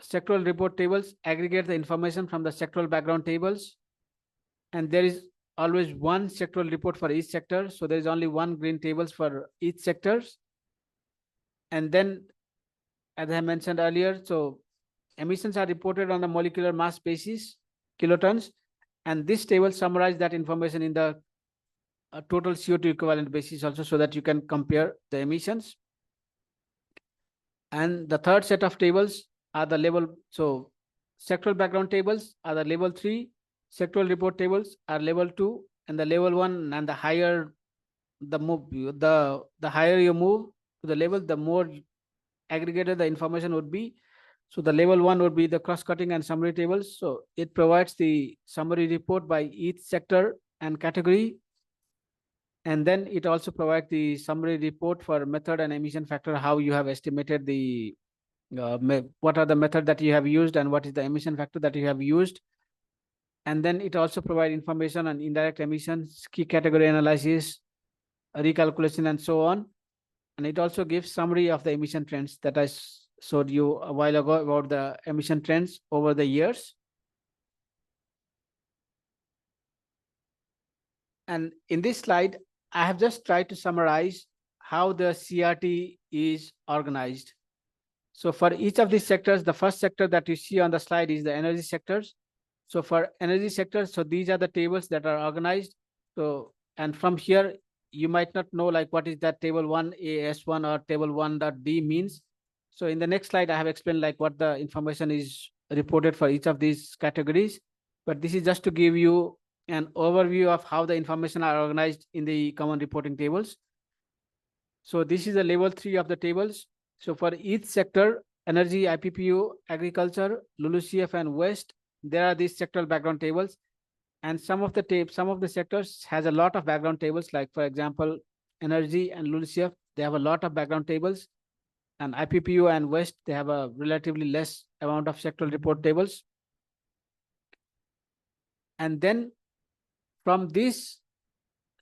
sectoral report tables aggregate the information from the sectoral background tables. And there is always one sectoral report for each sector. So there is only one green tables for each sectors. And then, as I mentioned earlier, so emissions are reported on a molecular mass basis, kilotons. And this table summarizes that information in the total CO2 equivalent basis also, so that you can compare the emissions. And the third set of tables are the level, so sectoral background tables are the level 3, sectoral report tables are level 2, and the level 1, and the higher the higher you move to the level, the more aggregated the information would be. So the level 1 would be the cross-cutting and summary tables. So it provides the summary report by each sector and category. And then it also provides the summary report for method and emission factor, how you have estimated the, what are the method that you have used and what is the emission factor that you have used. And then it also provides information on indirect emissions, key category analysis, recalculation, and so on. And it also gives summary of the emission trends that I showed you a while ago about the emission trends over the years. And in this slide, I have just tried to summarize how the CRT is organized. So for each of these sectors, the first sector that you see on the slide is the energy sectors. So for energy sectors, so these are the tables that are organized. So, and from here, you might not know like what is that table 1AS1 or table 1.D means. So in the next slide, I have explained like what the information is reported for each of these categories. But this is just to give you an overview of how the information are organized in the common reporting tables. So this is the level 3 of the tables. So for each sector, energy, IPPO, agriculture, LULUCF, and waste, there are these sectoral background tables. And some of the sectors has a lot of background tables, like for example, energy and LULUCF, they have a lot of background tables. And IPPO and waste, they have a relatively less amount of sectoral report tables. And then from these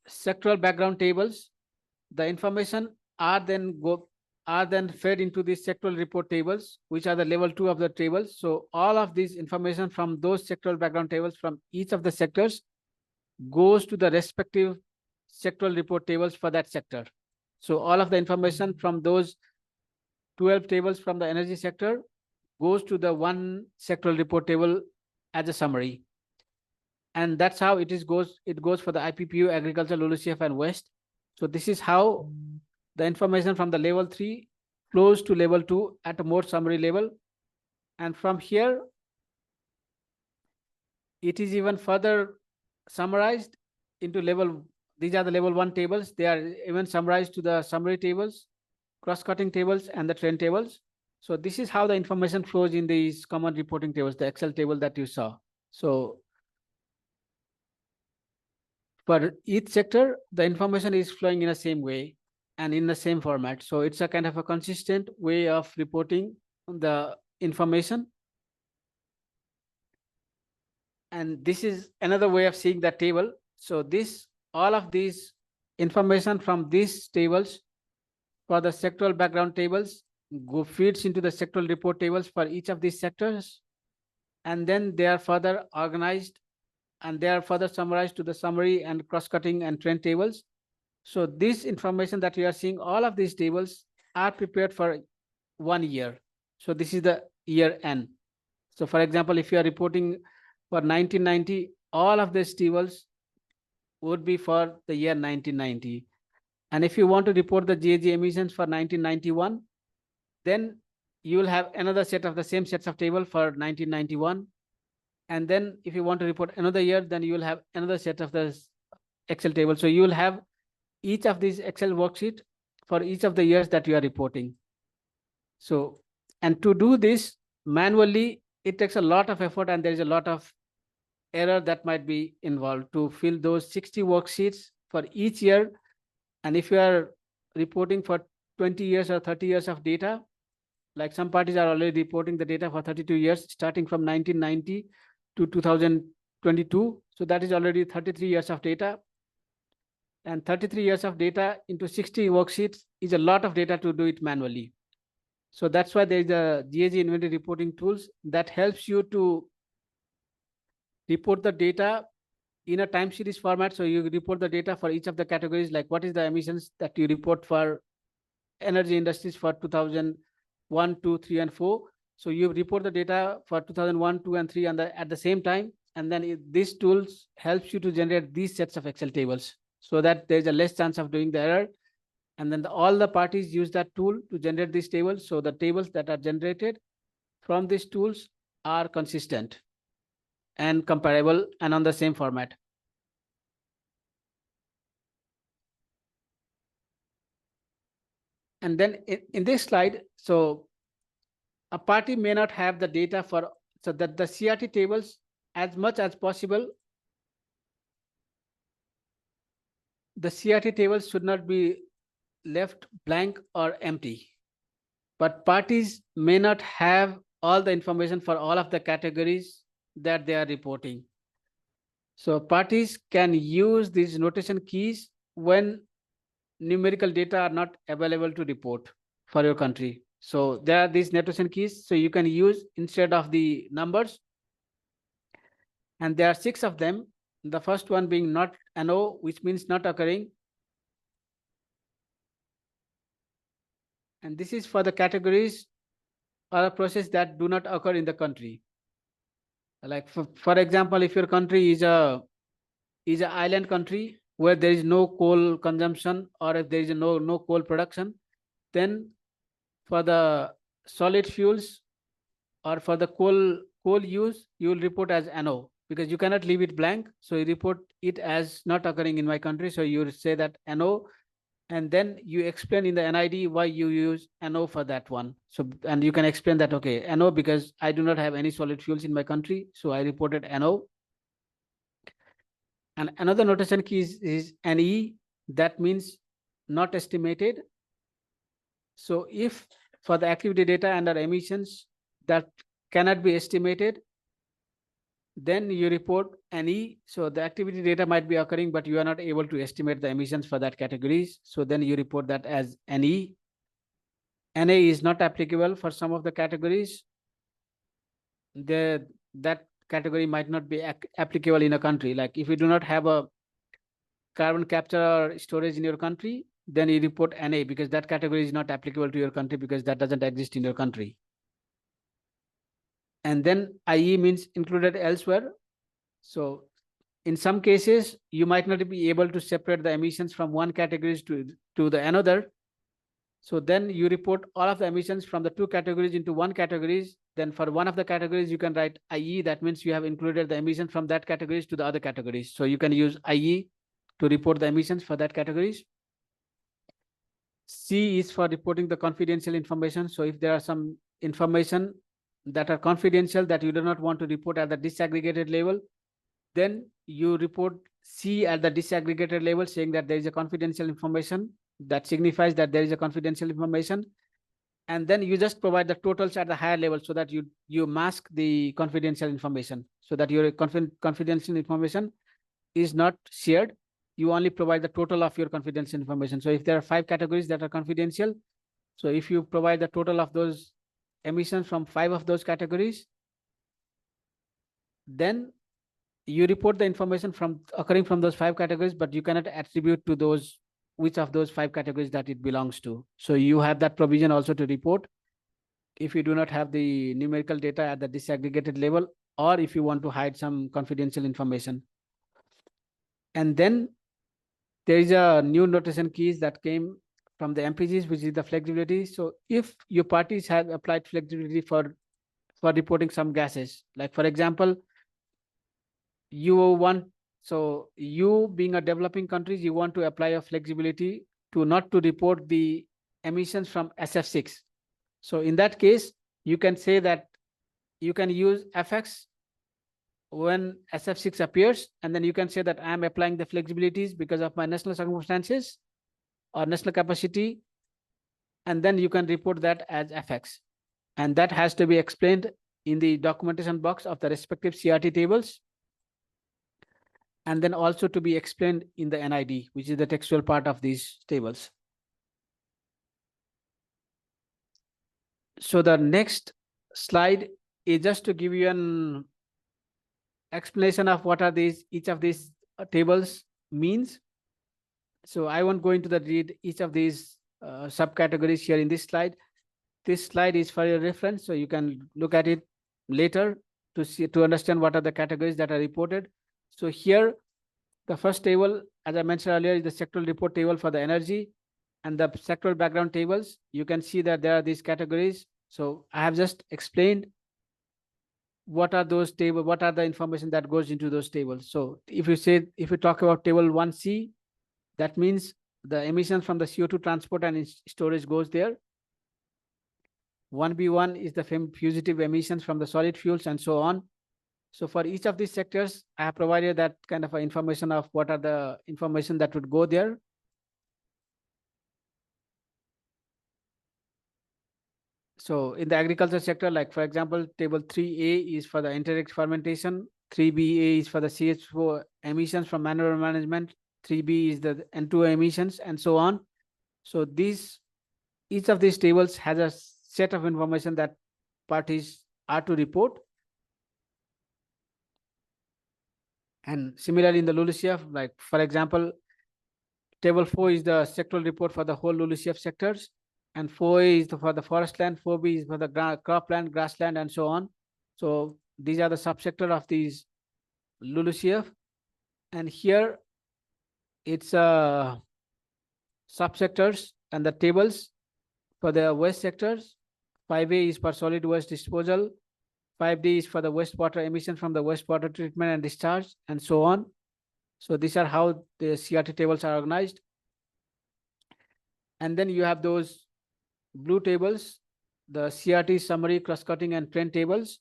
sectoral background tables, the information are then fed into these sectoral report tables, which are the level 2 of the tables. So all of this information from those sectoral background tables from each of the sectors goes to the respective sectoral report tables for that sector. So all of the information from those 12 tables from the energy sector goes to the one sectoral report table as a summary. And that's how it goes for the IPPO, agriculture, LULUCF, and waste. So this is how the information from the level 3 flows to level 2 at a more summary level. And from here, it is even further summarized into level, these are the level 1 tables. They are even summarized to the summary tables, cross-cutting tables, and the trend tables. So this is how the information flows in these common reporting tables, the Excel table that you saw. So for each sector, the information is flowing in the same way and in the same format. So it's a kind of a consistent way of reporting the information. And this is another way of seeing that table. So all of these information from these tables for the sectoral background tables feeds into the sectoral report tables for each of these sectors. And then they are further organized and they are further summarized to the summary and cross-cutting and trend tables. So this information that you are seeing, all of these tables are prepared for 1 year. So this is the year N. So for example, if you are reporting for 1990, all of these tables would be for the year 1990. And if you want to report the GHG emissions for 1991, then you will have another set of the same sets of table for 1991. And then if you want to report another year, then you will have another set of the Excel table. So you will have each of these Excel worksheet for each of the years that you are reporting. So, and to do this manually, it takes a lot of effort and there is a lot of error that might be involved to fill those 60 worksheets for each year. And if you are reporting for 20 years or 30 years of data, like some parties are already reporting the data for 32 years, starting from 1990 to 2022. So that is already 33 years of data. And 33 years of data into 60 worksheets is a lot of data to do it manually. So that's why there is a GHG inventory reporting tools that helps you to report the data in a time series format. So you report the data for each of the categories, like what is the emissions that you report for energy industries for 2001, 2, 3, and 4. So you report the data for 2001, 2, and 3 at the same time. And then these tools helps you to generate these sets of Excel tables so that there's a less chance of doing the error. And then all the parties use that tool to generate these tables. So the tables that are generated from these tools are consistent and comparable and on the same format. And then in this slide, so a party may not have the data for, so that the CRT tables, as much as possible, the CRT tables should not be left blank or empty. But parties may not have all the information for all of the categories that they are reporting. So parties can use these notation keys when numerical data are not available to report for your country. So there are these notation keys, so you can use instead of the numbers. And there are 6 of them. The first one being not NO, which means not occurring. And this is for the categories or a process that do not occur in the country. Like for example, if your country is a island country where there is no coal consumption, or if there is no coal production, then for the solid fuels or for the coal use, you will report as NO, because you cannot leave it blank. So you report it as not occurring in my country. So you say that NO, and then you explain in the NID why you use NO for that one. So, and you can explain that, okay, NO because I do not have any solid fuels in my country, so I reported NO. And another notation key is NE, that means not estimated. So if for the activity data under emissions that cannot be estimated, then you report NE. So the activity data might be occurring, but you are not able to estimate the emissions for that categories. So then you report that as NE. NA is not applicable for some of the categories. That category might not be applicable in a country. Like if you do not have a carbon capture or storage in your country, then you report NA because that category is not applicable to your country because that doesn't exist in your country. And then IE means included elsewhere. So in some cases, you might not be able to separate the emissions from one category to the another. So then you report all of the emissions from the 2 categories into one categories. Then for one of the categories, you can write IE. That means you have included the emissions from that categories to the other categories. So you can use IE to report the emissions for that categories. C is for reporting the confidential information. So if there are some information that are confidential that you do not want to report at the disaggregated level, then you report C at the disaggregated level, saying that there is a confidential information that signifies that there is a confidential information. And then you just provide the totals at the higher level so that you mask the confidential information, so that your confidential information is not shared. You only provide the total of your confidential information. So if there are 5 categories that are confidential, so if you provide the total of those emissions from 5 of those categories, then you report the information from occurring from those 5 categories, but you cannot attribute to those which of those 5 categories that it belongs to. So you have that provision also to report. if you do not have the numerical data at the disaggregated level, or if you want to hide some confidential information. And then there is a new notation keys that came from the MPGs, which is the flexibility. So if your parties have applied flexibility for reporting some gases, like for example, you want, so you being a developing countries, you want to apply a flexibility to not to report the emissions from SF6. So in that case, you can say that you can use FX when SF6 appears, and then you can say that I am applying the flexibilities because of my national circumstances or national capacity, and then you can report that as FX. And that has to be explained in the documentation box of the respective CRT tables, and then also to be explained in the NID, which is the textual part of these tables. So the next slide is just to give you an explanation of what are these, each of these tables means. So I won't go into the read each of these subcategories here in this slide. This slide is for your reference, so you can look at it later to see, to understand what are the categories that are reported. So here, the first table, as I mentioned earlier, is the sectoral report table for the energy, and the sectoral background tables. You can see that there are these categories. So I have just explained what are those tables, what are the information that goes into those tables. So if you talk about table 1C, that means the emissions from the CO2 transport and storage goes there. 1B1 is the fugitive emissions from the solid fuels and so on. So for each of these sectors, I have provided that kind of information of what are the information that would go there. So in the agriculture sector, like for example, table 3A is for the indirect fermentation, 3BA is for the CH4 emissions from manure management, 3B is the N2O emissions, and so on. So each of these tables has a set of information that parties are to report. And similarly in the LULUCF, like for example, table 4 is the sectoral report for the whole LULUCF sectors, and 4A is for the forest land, 4B is for the cropland, grassland, and so on. So these are the subsector of these LULUCF, and here it's subsectors and the tables for the waste sectors. 5A is for solid waste disposal, 5D is for the wastewater emission from the wastewater treatment and discharge, and so on. So these are how the CRT tables are organized. And then you have those blue tables, the CRT summary, cross-cutting, and trend tables.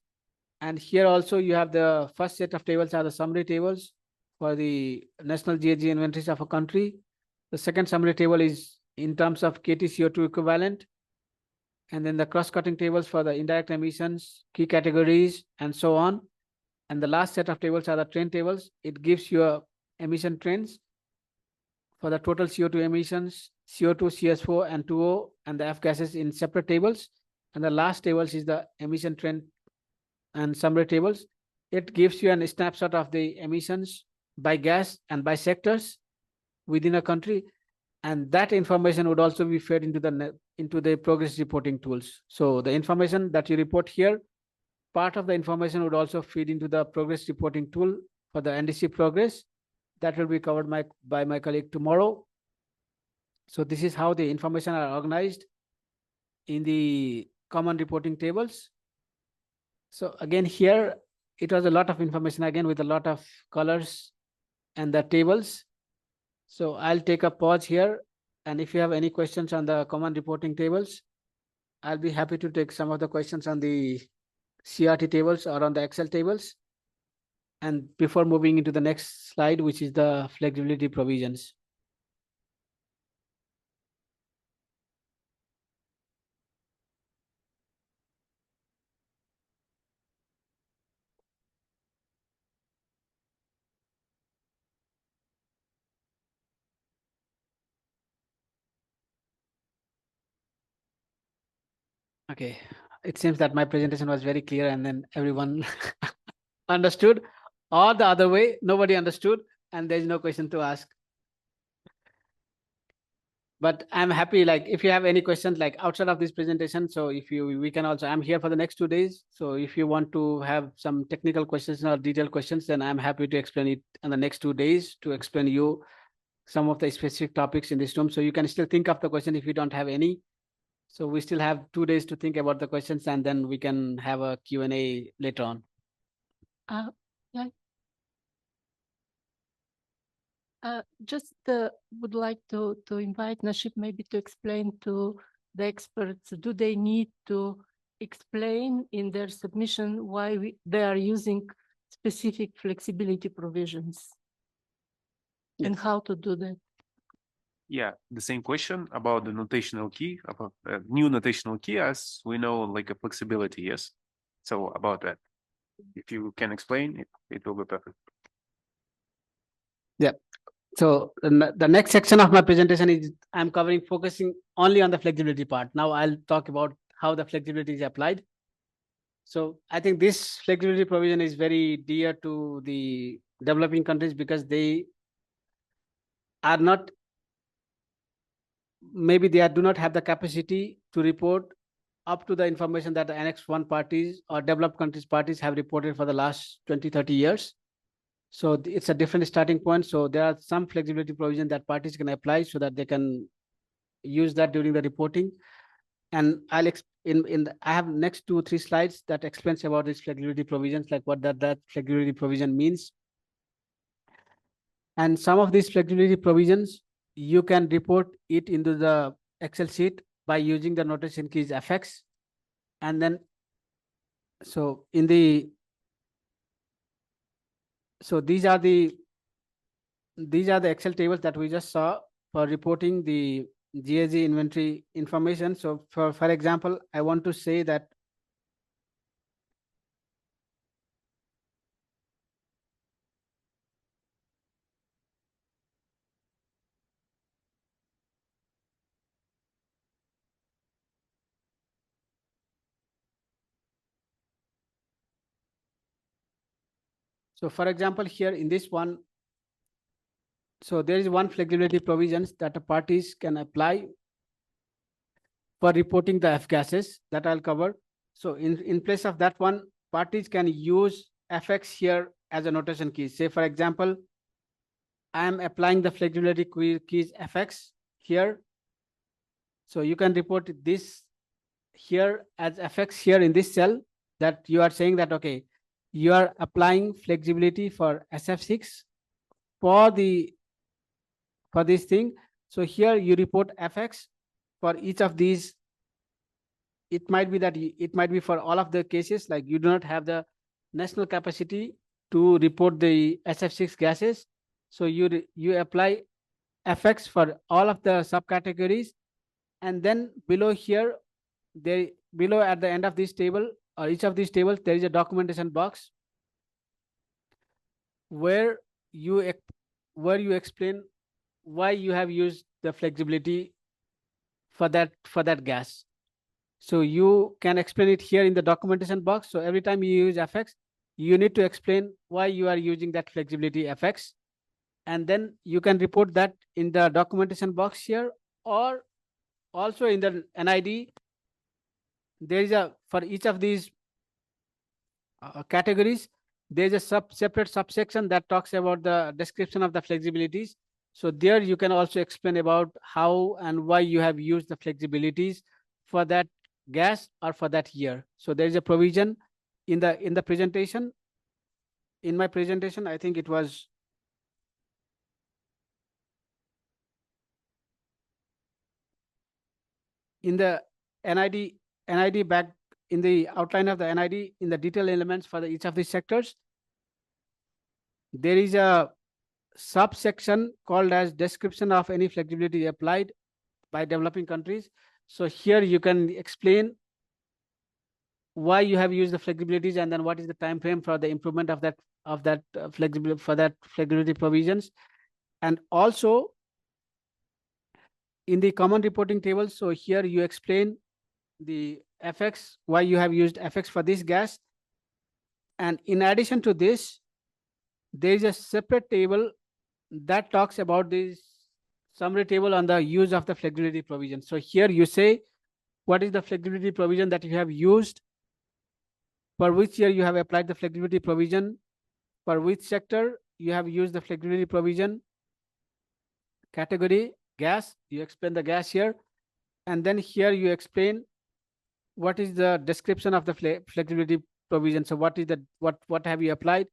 And here also you have the first set of tables are the summary tables for the national GHG inventories of a country. The second summary table is in terms of KT CO2 equivalent. And then the cross-cutting tables for the indirect emissions, key categories, and so on. And the last set of tables are the trend tables. It gives you emission trends for the total CO2 emissions, CO2, CS4, and 2O, and the F gases in separate tables. And the last tables is the emission trend and summary tables. It gives you a snapshot of the emissions by gas and by sectors within a country. And that information would also be fed into the progress reporting tools. So the information that you report here, part of the information would also feed into the progress reporting tool for the NDC progress. That will be covered by my colleague tomorrow. So this is how the information are organized in the common reporting tables. So again, here it was a lot of information again with a lot of colors and the tables. So I'll take a pause here. And if you have any questions on the common reporting tables, I'll be happy to take some of the questions on the CRT tables or on the Excel tables. And before moving into the next slide, which is the flexibility provisions. Okay, it seems that my presentation was very clear and then everyone understood, or the other way, nobody understood and there's no question to ask. but I'm happy, like, if you have any questions, like, outside of this presentation, so we can also, I'm here for the next 2 days. So if you want to have some technical questions or detailed questions, then I'm happy to explain it in the next 2 days to explain you some of the specific topics in this room. So you can still think of the question if you don't have any. So we still have 2 days to think about the questions, and then we can have a Q&A later on. Yeah. Just would like to invite Nashib maybe to explain to the experts, do they need to explain in their submission why they are using specific flexibility provisions and Yes. how to do that? Yeah, the same question about the notational key, about new notational key, as we know, like a flexibility, yes? So about that, if you can explain, it will be perfect. Yeah. So the next section of my presentation is I'm focusing only on the flexibility part. Now I'll talk about how the flexibility is applied. So I think this flexibility provision is very dear to the developing countries because they are not, maybe they do not have the capacity to report up to the information that the Annex 1 parties or developed countries parties have reported for the last 20, 30 years. So it's a different starting point. So there are some flexibility provisions that parties can apply so that they can use that during the reporting. And I'll I have next 2 or 3 slides that explains about these flexibility provisions, like what that flexibility provision means. And some of these flexibility provisions, you can report it into the Excel sheet by using the notation keys FX. And then, so these are the Excel tables that we just saw for reporting the GHG inventory information. So for example, I want to say that so for example, here in this one, so there is one flexibility provisions that the parties can apply for reporting the F gases that I'll cover. So in place of that one, parties can use FX here as a notation key. Say, for example, I am applying the flexibility keys FX here. So you can report this here as FX here in this cell, that you are saying that, okay, you are applying flexibility for SF6 for this thing. So here you report FX for each of these. It might be that it might be for all of the cases, like you do not have the national capacity to report the SF6 gases. So you apply FX for all of the subcategories. And then below here, below at the end of this table or each of these tables, there is a documentation box where you explain why you have used the flexibility for that gas. So you can explain it here in the documentation box. So every time you use FX, you need to explain why you are using that flexibility FX. And then you can report that in the documentation box here, or also in the NID. There is for each of these categories, there is a separate subsection that talks about the description of the flexibilities. So there you can also explain about how and why you have used the flexibilities for that gas or for that year. So there is a provision in the presentation. In my presentation, I think it was in the NID back in the outline of the NID, in the detail elements for each of these sectors, there is a subsection called as description of any flexibility applied by developing countries. So here you can explain why you have used the flexibilities, and then what is the time frame for the improvement of that flexibility provisions. And also in the common reporting table, so here you explain the FX, why you have used FX for this gas. And in addition to this, there is a separate table that talks about this summary table on the use of the flexibility provision. So here you say, what is the flexibility provision that you have used? For which year you have applied the flexibility provision? For which sector you have used the flexibility provision? Category, gas, you explain the gas here. And then here you explain what is the description of the flexibility provision. So what is the, what have you applied?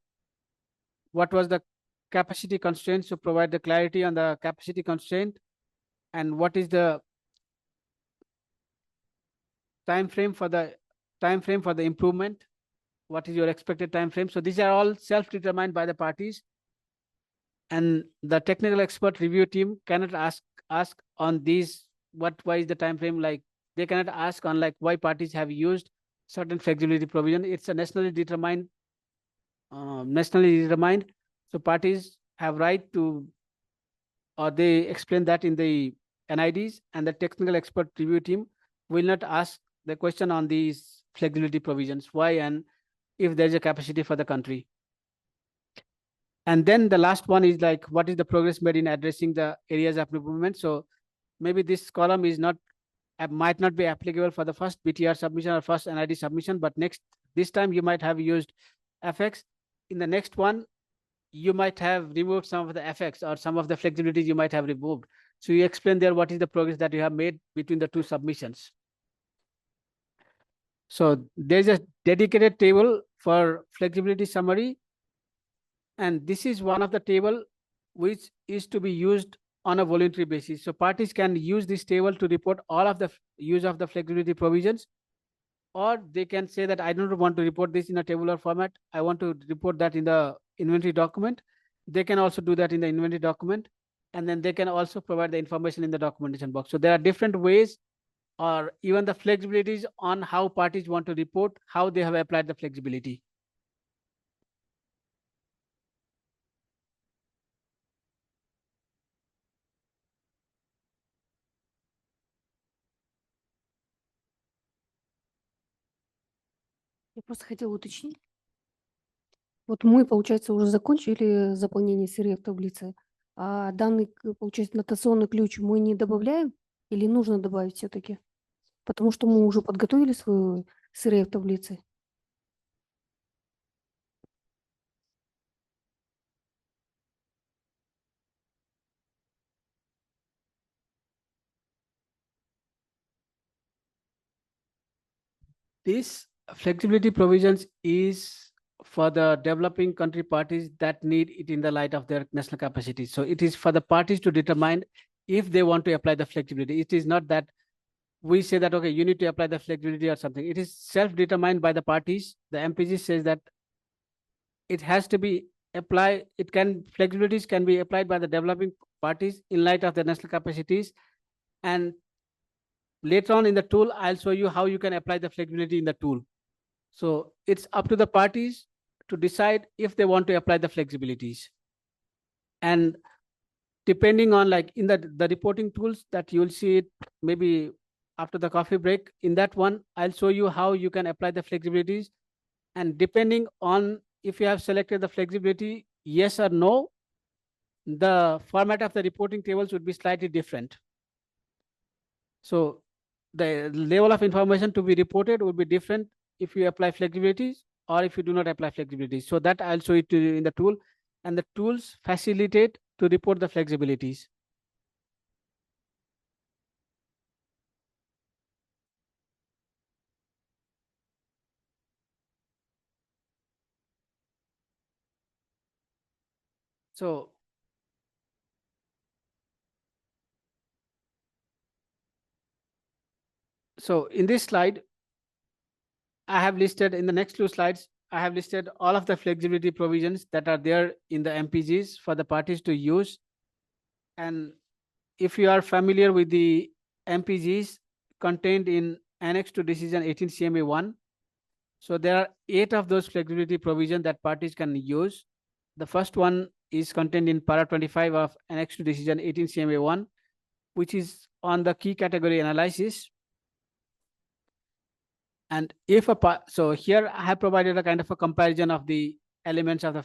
What was the capacity constraints to provide the clarity on the capacity constraint? And what is the time frame for the improvement? What is your expected time frame? So these are all self-determined by the parties, and the technical expert review team cannot ask on these, why is the time frame, like they cannot ask on like why parties have used certain flexibility provision. It's a nationally determined. So parties have right to, or they explain that in the NIDs, and the technical expert review team will not ask the question on these flexibility provisions, why and if there's a capacity for the country. And then the last one is like, what is the progress made in addressing the areas of improvement? So maybe this column is not, might not be applicable for the first BTR submission or first NID submission, but this time you might have used FX. In the next one, you might have removed some of the FX or some of the flexibilities you might have removed. So you explain there what is the progress that you have made between the two submissions. So there's a dedicated table for flexibility summary. And this is one of the table which is to be used on a voluntary basis. So parties can use this table to report all of the use of the flexibility provisions, or they can say that I don't want to report this in a tabular format. I want to report that in the inventory document. They can also do that in the inventory document, and then they can also provide the information in the documentation box. So there are different ways, or even the flexibilities on how parties want to report how they have applied the flexibility. Я просто хотела уточнить. Вот мы, получается, уже закончили заполнение серии в таблице, а данный, получается, нотационный ключ мы не добавляем или нужно добавить все-таки? Потому что мы уже подготовили свою серию в таблице. This flexibility provisions is for the developing country parties that need it in the light of their national capacity. So it is for the parties to determine if they want to apply the flexibility. It is not that we say that, okay, you need to apply the flexibility or something. It is self-determined by the parties. The MPG says that it has to be applied. Flexibilities can be applied by the developing parties in light of their national capacities. And later on in the tool, I'll show you how you can apply the flexibility in the tool. So it's up to the parties to decide if they want to apply the flexibilities. And depending on like in the reporting tools that you'll see it maybe after the coffee break, in that one, I'll show you how you can apply the flexibilities. And depending on if you have selected the flexibility, yes or no, the format of the reporting tables would be slightly different. So the level of information to be reported would be different if you apply flexibilities or if you do not apply flexibilities. So that I'll show it to you in the tool, and the tools facilitate to report the flexibilities. So in this slide, I have listed in the next two slides, I have listed all of the flexibility provisions that are there in the MPGs for the parties to use. And if you are familiar with the MPGs contained in Annex to Decision 18 CMA1, so there are 8 of those flexibility provisions that parties can use. The first one is contained in Para 25 of Annex to Decision 18 CMA1, which is on the key category analysis. And if so here I have provided a kind of a comparison of the elements of the,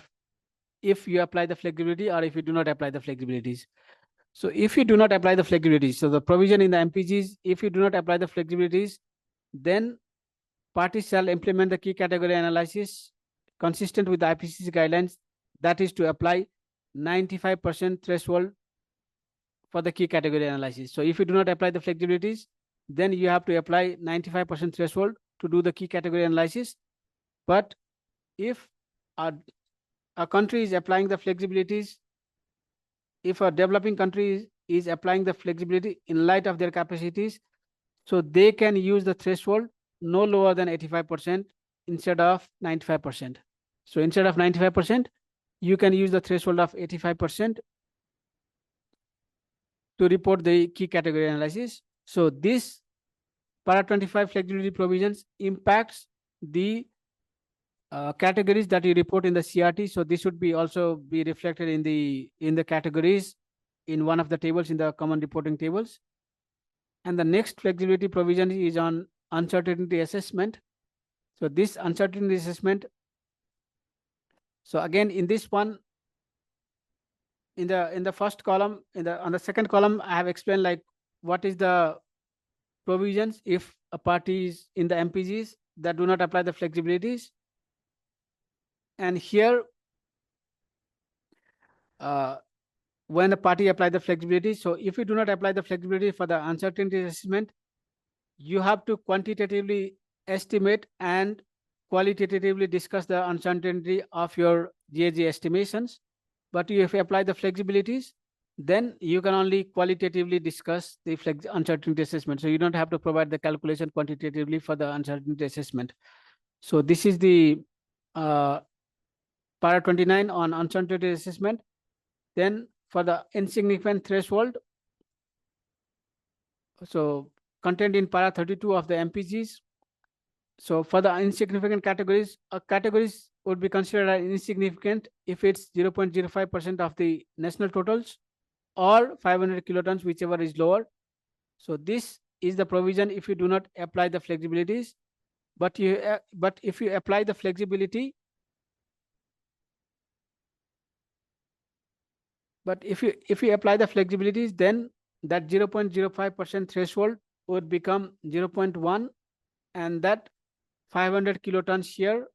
if you apply the flexibility or if you do not apply the flexibilities. So if you do not apply the flexibilities, so the provision in the MPGs, if you do not apply the flexibilities, then parties shall implement the key category analysis consistent with the IPCC guidelines, that is to apply 95% threshold for the key category analysis. So if you do not apply the flexibilities, then you have to apply 95% threshold to do the key category analysis. But if a country is applying the flexibilities, if a developing country is applying the flexibility in light of their capacities, so they can use the threshold no lower than 85% instead of 95%. So instead of 95%, you can use the threshold of 85% to report the key category analysis. So this para 25 flexibility provisions impacts the categories that you report in the CRT. So this should be also be reflected in the categories in one of the tables in the common reporting tables. And the next flexibility provision is on uncertainty assessment. So this uncertainty assessment. So again, in this one, in the first column, on the second column, I have explained like what is the provisions if a party is in the MPGs that do not apply the flexibilities. And here, when a party apply the flexibility, so if you do not apply the flexibility for the uncertainty assessment, you have to quantitatively estimate and qualitatively discuss the uncertainty of your GHG estimations. But if you apply the flexibilities, then you can only qualitatively discuss the uncertainty assessment. So you don't have to provide the calculation quantitatively for the uncertainty assessment. So this is the para 29 on uncertainty assessment. Then for the insignificant threshold, so contained in para 32 of the MPGs. So for the insignificant categories, categories would be considered as insignificant if it's 0.05% of the national totals or 500 kilotons, whichever is lower. So this is the provision if you do not apply the flexibilities. But if you apply the flexibility, if you apply the flexibilities, then that 0.05% threshold would become 0.1, and that 500 kilotons here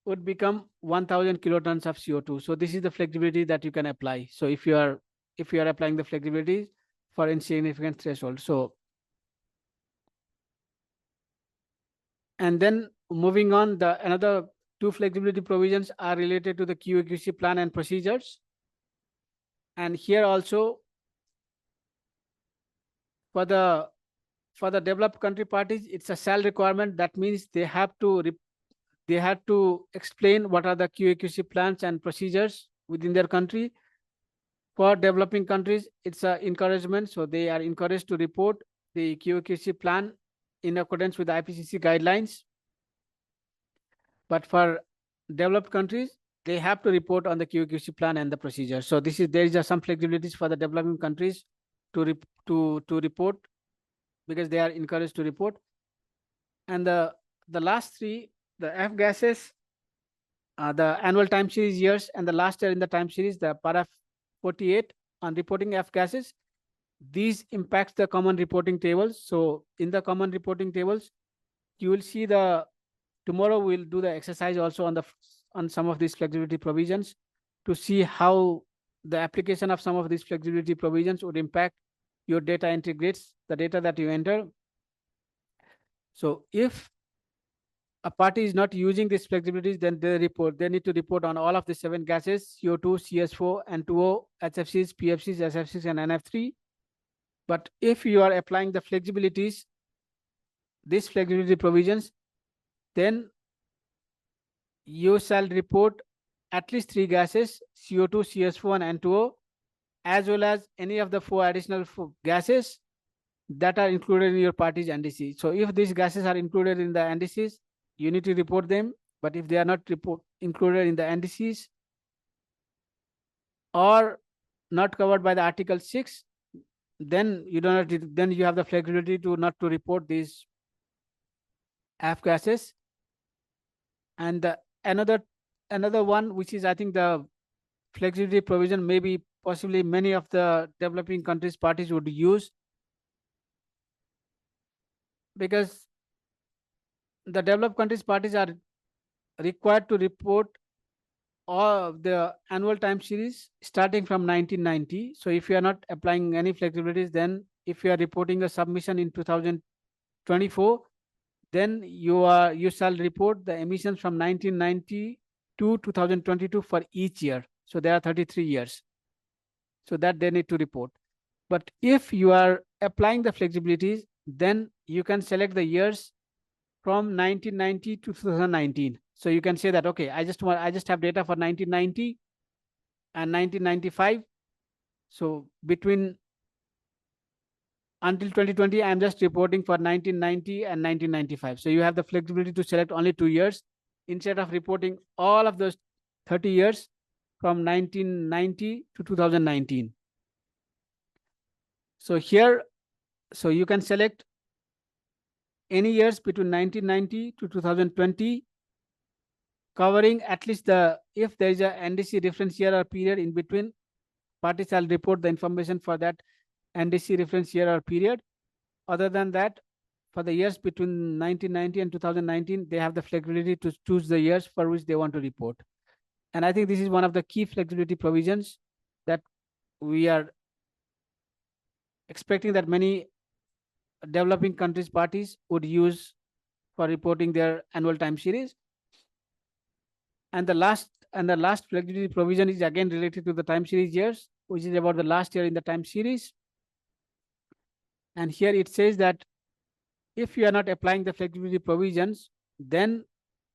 would become 1000 kilotons of CO2. So this is the flexibility that you can apply. So if you are applying the flexibility for insignificant threshold. So, and then moving on, the another two flexibility provisions are related to the QAQC plan and procedures. And here also for the developed country parties, it's a shall requirement. That means they have to explain what are the QAQC plans and procedures within their country. For developing countries, it's an encouragement. So they are encouraged to report the QAQC plan in accordance with the IPCC guidelines. But for developed countries, they have to report on the QAQC plan and the procedure. So there is some flexibilities for the developing countries to report, because they are encouraged to report. And the last three, the F gases, the annual time series years, and the last year in the time series, the para 48 on reporting F gases. These impacts the common reporting tables. So in the common reporting tables, you will see tomorrow we'll do the exercise also on some of these flexibility provisions to see how the application of some of these flexibility provisions would impact your data entry grids, the data that you enter. So if a party is not using these flexibilities, then they need to report on all of the 7 gases: CO2, CS4, N2O, HFCs, PFCs, SFCs, and NF3. But if you are applying the flexibilities, these flexibility provisions, then you shall report at least 3 gases: CO2, CS4, and N2O, as well as any of the 4 additional gases that are included in your party's NDC. So if these gases are included in the NDCs, you need to report them. But if they are not included in the NDCs or not covered by the Article 6, then you have the flexibility to not to report these F gases. And another one, which is, I think, the flexibility provision may be possibly many of the developing countries parties would use, because the developed countries parties are required to report all the annual time series starting from 1990. So if you are not applying any flexibilities, then if you are reporting a submission in 2024, then you shall report the emissions from 1990 to 2022 for each year. So there are 33 years. So that they need to report. But if you are applying the flexibilities, then you can select the years from 1990 to 2019. So you can say that, okay, I just have data for 1990 and 1995. So between until 2020, I'm just reporting for 1990 and 1995. So you have the flexibility to select only 2 years instead of reporting all of those 30 years from 1990 to 2019. So here, so you can select any years between 1990 to 2020, covering at least if there is a NDC reference year or period in between, parties shall report the information for that NDC reference year or period. Other than that, for the years between 1990 and 2019, they have the flexibility to choose the years for which they want to report. And I think this is one of the key flexibility provisions that we are expecting that many developing countries parties would use for reporting their annual time series. And the last flexibility provision is again related to the time series years, which is about the last year in the time series. And here it says that if you are not applying the flexibility provisions, then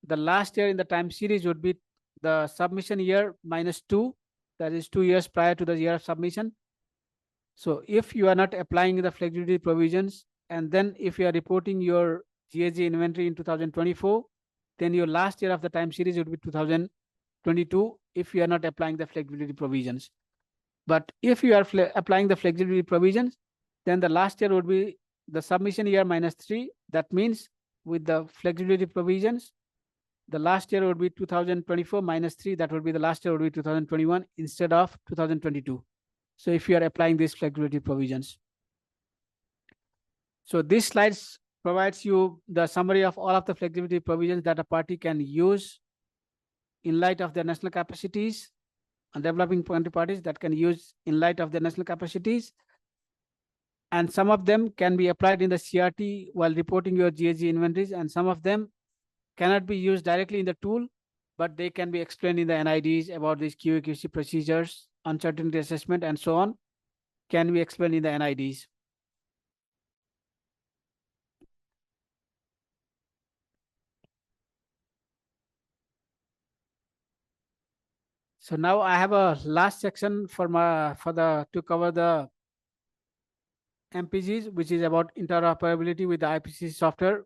the last year in the time series would be the submission year minus 2, that is 2 years prior to the year of submission. So if you are not applying the flexibility provisions, and then if you are reporting your GHG inventory in 2024, then your last year of the time series would be 2022 if you are not applying the flexibility provisions. But if you are applying the flexibility provisions, then the last year would be the submission year minus 3. That means with the flexibility provisions, the last year would be 2024 minus 3. That would be the last year would be 2021 instead of 2022. So if you are applying these flexibility provisions. So this slides provides you the summary of all of the flexibility provisions that a party can use in light of their national capacities, and developing country parties that can use in light of their national capacities. And some of them can be applied in the CRT while reporting your GHG inventories, and some of them cannot be used directly in the tool, but they can be explained in the NIDs about these QA/QC procedures, uncertainty assessment, and so on, can be explained in the NIDs. So now I have a last section to cover the MPGs, which is about interoperability with the IPCC software.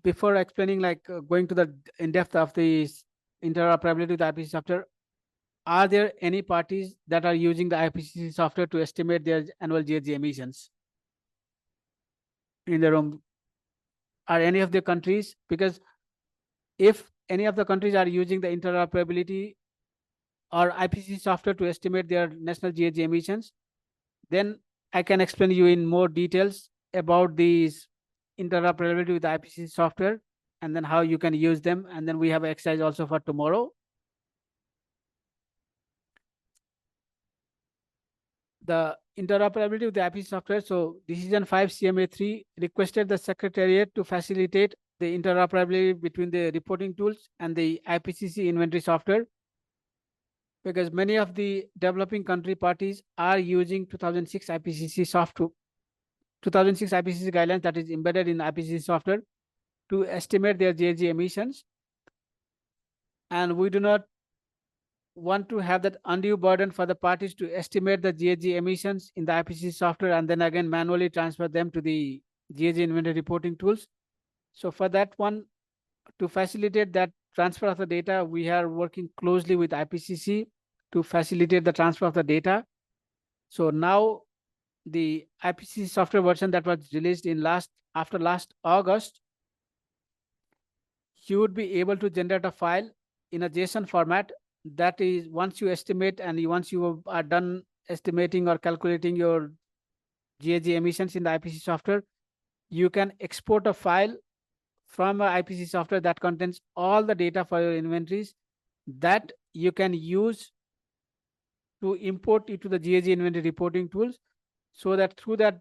Before explaining, going to the in depth of the interoperability with the IPCC software, are there any parties that are using the IPCC software to estimate their annual GHG emissions in the room? Are any of the countries? Because if any of the countries are using the interoperability or IPCC software to estimate their national GHG emissions, then I can explain you in more details about these interoperability with the IPCC software and then how you can use them. And then we have an exercise also for tomorrow. The interoperability with the IPCC software. So Decision 5 CMA3 requested the Secretariat to facilitate the interoperability between the reporting tools and the IPCC inventory software, because many of the developing country parties are using 2006 IPCC software, 2006 IPCC guidelines that is embedded in IPCC software to estimate their GHG emissions. And we do not want to have that undue burden for the parties to estimate the GHG emissions in the IPCC software and then again manually transfer them to the GHG inventory reporting tools. So for that one, to facilitate that transfer of the data, we are working closely with IPCC to facilitate the transfer of the data. So now the IPCC software version that was released in after last August, you would be able to generate a file in a JSON format. That is, once you estimate and once you are done estimating or calculating your GHG emissions in the IPC software, you can export a file from a IPC software that contains all the data for your inventories that you can use to import into the GHG inventory reporting tools, so that through that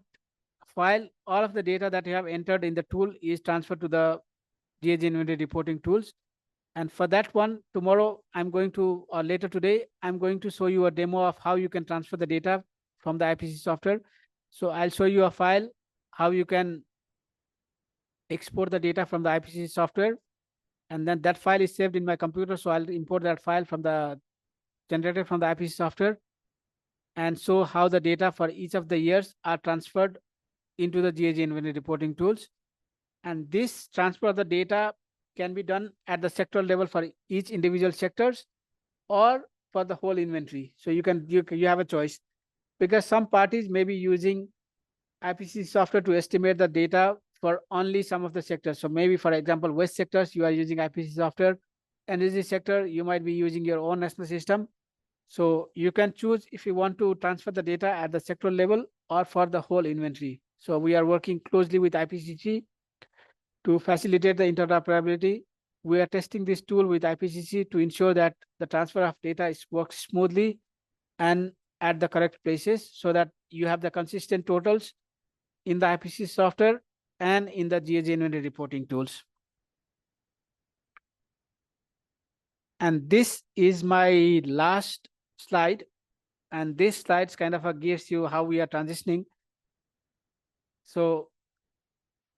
file, all of the data that you have entered in the tool is transferred to the GHG inventory reporting tools. And for that one, tomorrow I'm going to, or later today, I'm going to show you a demo of how you can transfer the data from the IPC software. So I'll show you a file, how you can export the data from the IPC software. And then that file is saved in my computer. So I'll import that file from the generated from the IPC software and show how the data for each of the years are transferred into the GHG inventory reporting tools. And this transfer of the data can be done at the sectoral level for each individual sectors or for the whole inventory. So you have a choice, because some parties may be using IPC software to estimate the data for only some of the sectors. So maybe, for example, waste sectors, you are using IPC software. Energy sector, you might be using your own national system. So you can choose if you want to transfer the data at the sectoral level or for the whole inventory. So we are working closely with IPCC to facilitate the interoperability. We are testing this tool with IPCC to ensure that the transfer of data works smoothly and at the correct places, so that you have the consistent totals in the IPC software and in the GHG inventory reporting tools. And this is my last slide. And this slide kind of gives you how we are transitioning. So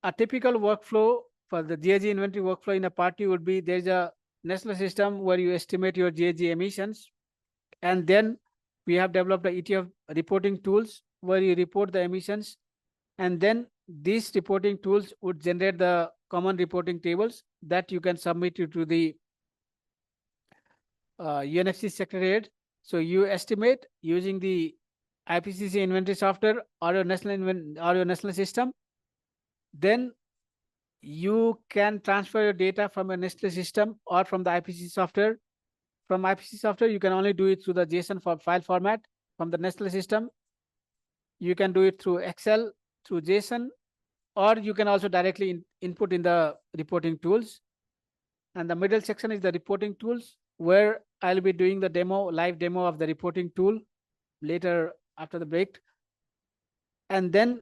a typical workflow for the GHG inventory workflow in a party would be, there's a national system where you estimate your GHG emissions. And then we have developed the ETF reporting tools where you report the emissions. And then these reporting tools would generate the common reporting tables that you can submit to the UNFC Secretariat. So you estimate using the IPCC inventory software or your national system. Then you can transfer your data from a national system or from the IPCC software. From IPCC software, you can only do it through the JSON file format. From the national system, you can do it through Excel, through JSON, or you can also directly input in the reporting tools. And the middle section is the reporting tools, where I'll be doing the live demo of the reporting tool later after the break. And then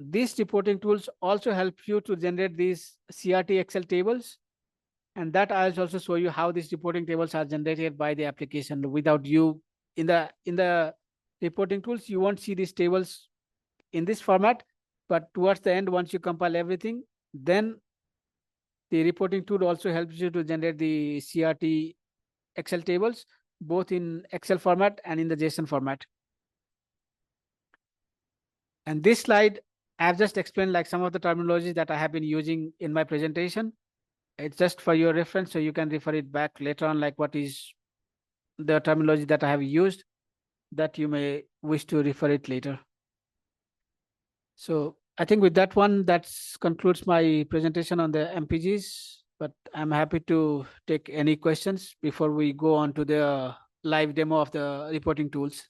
these reporting tools also help you to generate these CRT Excel tables. And that I'll also show you how these reporting tables are generated by the application without you. In the reporting tools, you won't see these tables in this format, but towards the end, once you compile everything, then the reporting tool also helps you to generate the CRT Excel tables, both in Excel format and in the JSON format. And this slide, I've just explained like some of the terminology that I have been using in my presentation. It's just for your reference, so you can refer it back later on, like what is the terminology that I have used, that you may wish to refer it later. So I think with that one, that concludes my presentation on the MPGs, but I'm happy to take any questions before we go on to the live demo of the reporting tools.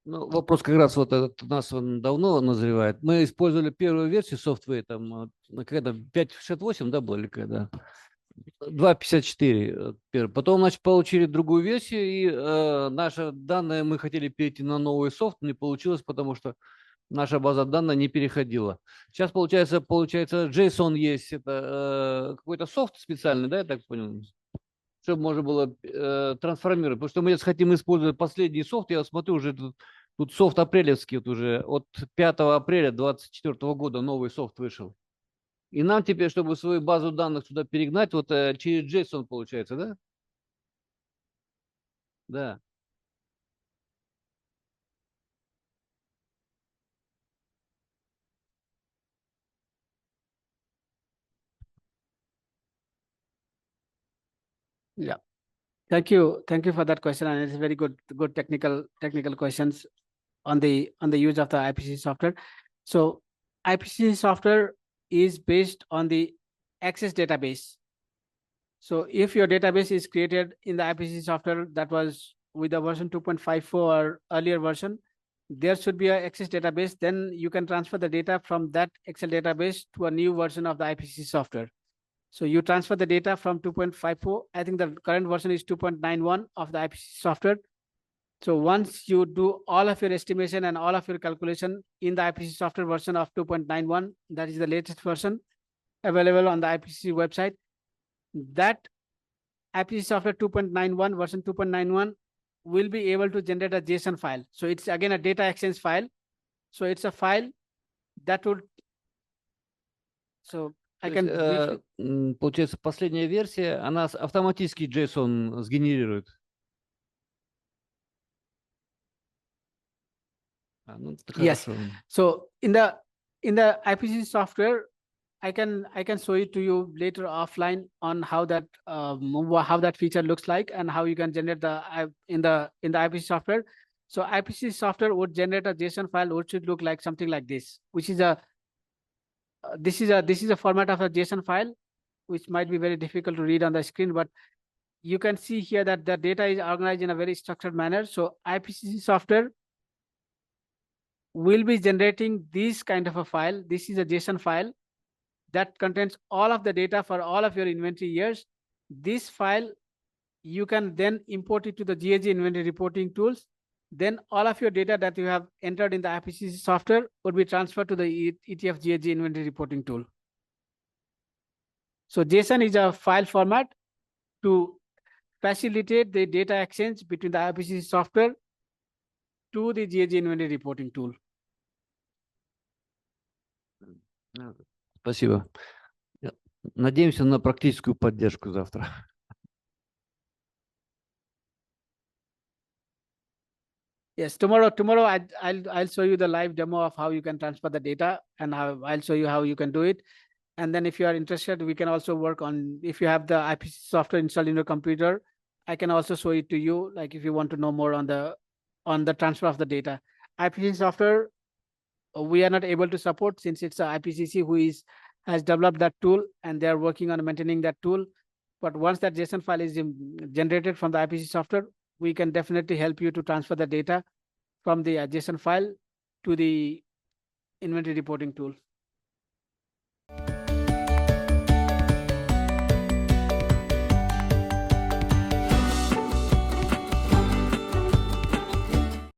Ну, вопрос как раз вот этот у нас он давно назревает. Мы использовали первую версию софтвера, там, когда 5.68, да, было или когда? 2.54. Потом, значит, получили другую версию, и наши данные, мы хотели перейти на новый софт, не получилось, потому что наша база данных не переходила. Сейчас, получается, JSON есть, это какой-то софт специальный, да, я так понял? Чтобы можно было трансформировать. Потому что мы сейчас хотим использовать последний софт. Я смотрю, уже тут софт апрелевский, вот уже от 5 апреля 2024 года новый софт вышел. И нам теперь, чтобы свою базу данных сюда перегнать, вот через JSON получается, да? Да. Yeah. Thank you for that question, and it's very good technical questions on the use of the IPCC software. So IPCC software is based on the Access database. So if your database is created in the IPCC software that was with the version 2.54 or earlier version, there should be an Access database. Then you can transfer the data from that Excel database to a new version of the IPCC software. So you transfer the data from 2.54. I think the current version is 2.91 of the IPCC software. So once you do all of your estimation and all of your calculation in the IPCC software version of 2.91, that is the latest version available on the IPCC website, that IPCC software 2.91 version 2.91 will be able to generate a JSON file. So it's again a data exchange file. So it's a file that would, so I can briefly. Получается, последняя версия, она автоматически JSON сгенерирует. Yes. So in the IPCC software, I can show it to you later offline on how that feature looks like and how you can generate the in the IPCC software. So IPCC software would generate a JSON file which should look like something like this, which is this is a format of a JSON file, which might be very difficult to read on the screen, but you can see here that the data is organized in a very structured manner. So IPCC software will be generating this kind of a file. This is a JSON file that contains all of the data for all of your inventory years. This file, you can then import it to the GHG inventory reporting tools. Then all of your data that you have entered in the IPCC software would be transferred to the ETF GHG inventory reporting tool. So JSON is a file format to facilitate the data exchange between the IPCC software to the GHG inventory reporting tool. Спасибо. Надеемся на практическую поддержку завтра. Yes, tomorrow I'll show you the live demo of how you can transfer the data, and I'll show you how you can do it. And then if you are interested, we can also work on, if you have the IPCC software installed in your computer, I can also show it to you, like if you want to know more on the transfer of the data. IPCC software, we are not able to support since it's a IPCC who has developed that tool and they are working on maintaining that tool. But once that JSON file is generated from the IPCC software, we can definitely help you to transfer the data from the JSON file to the inventory reporting tool.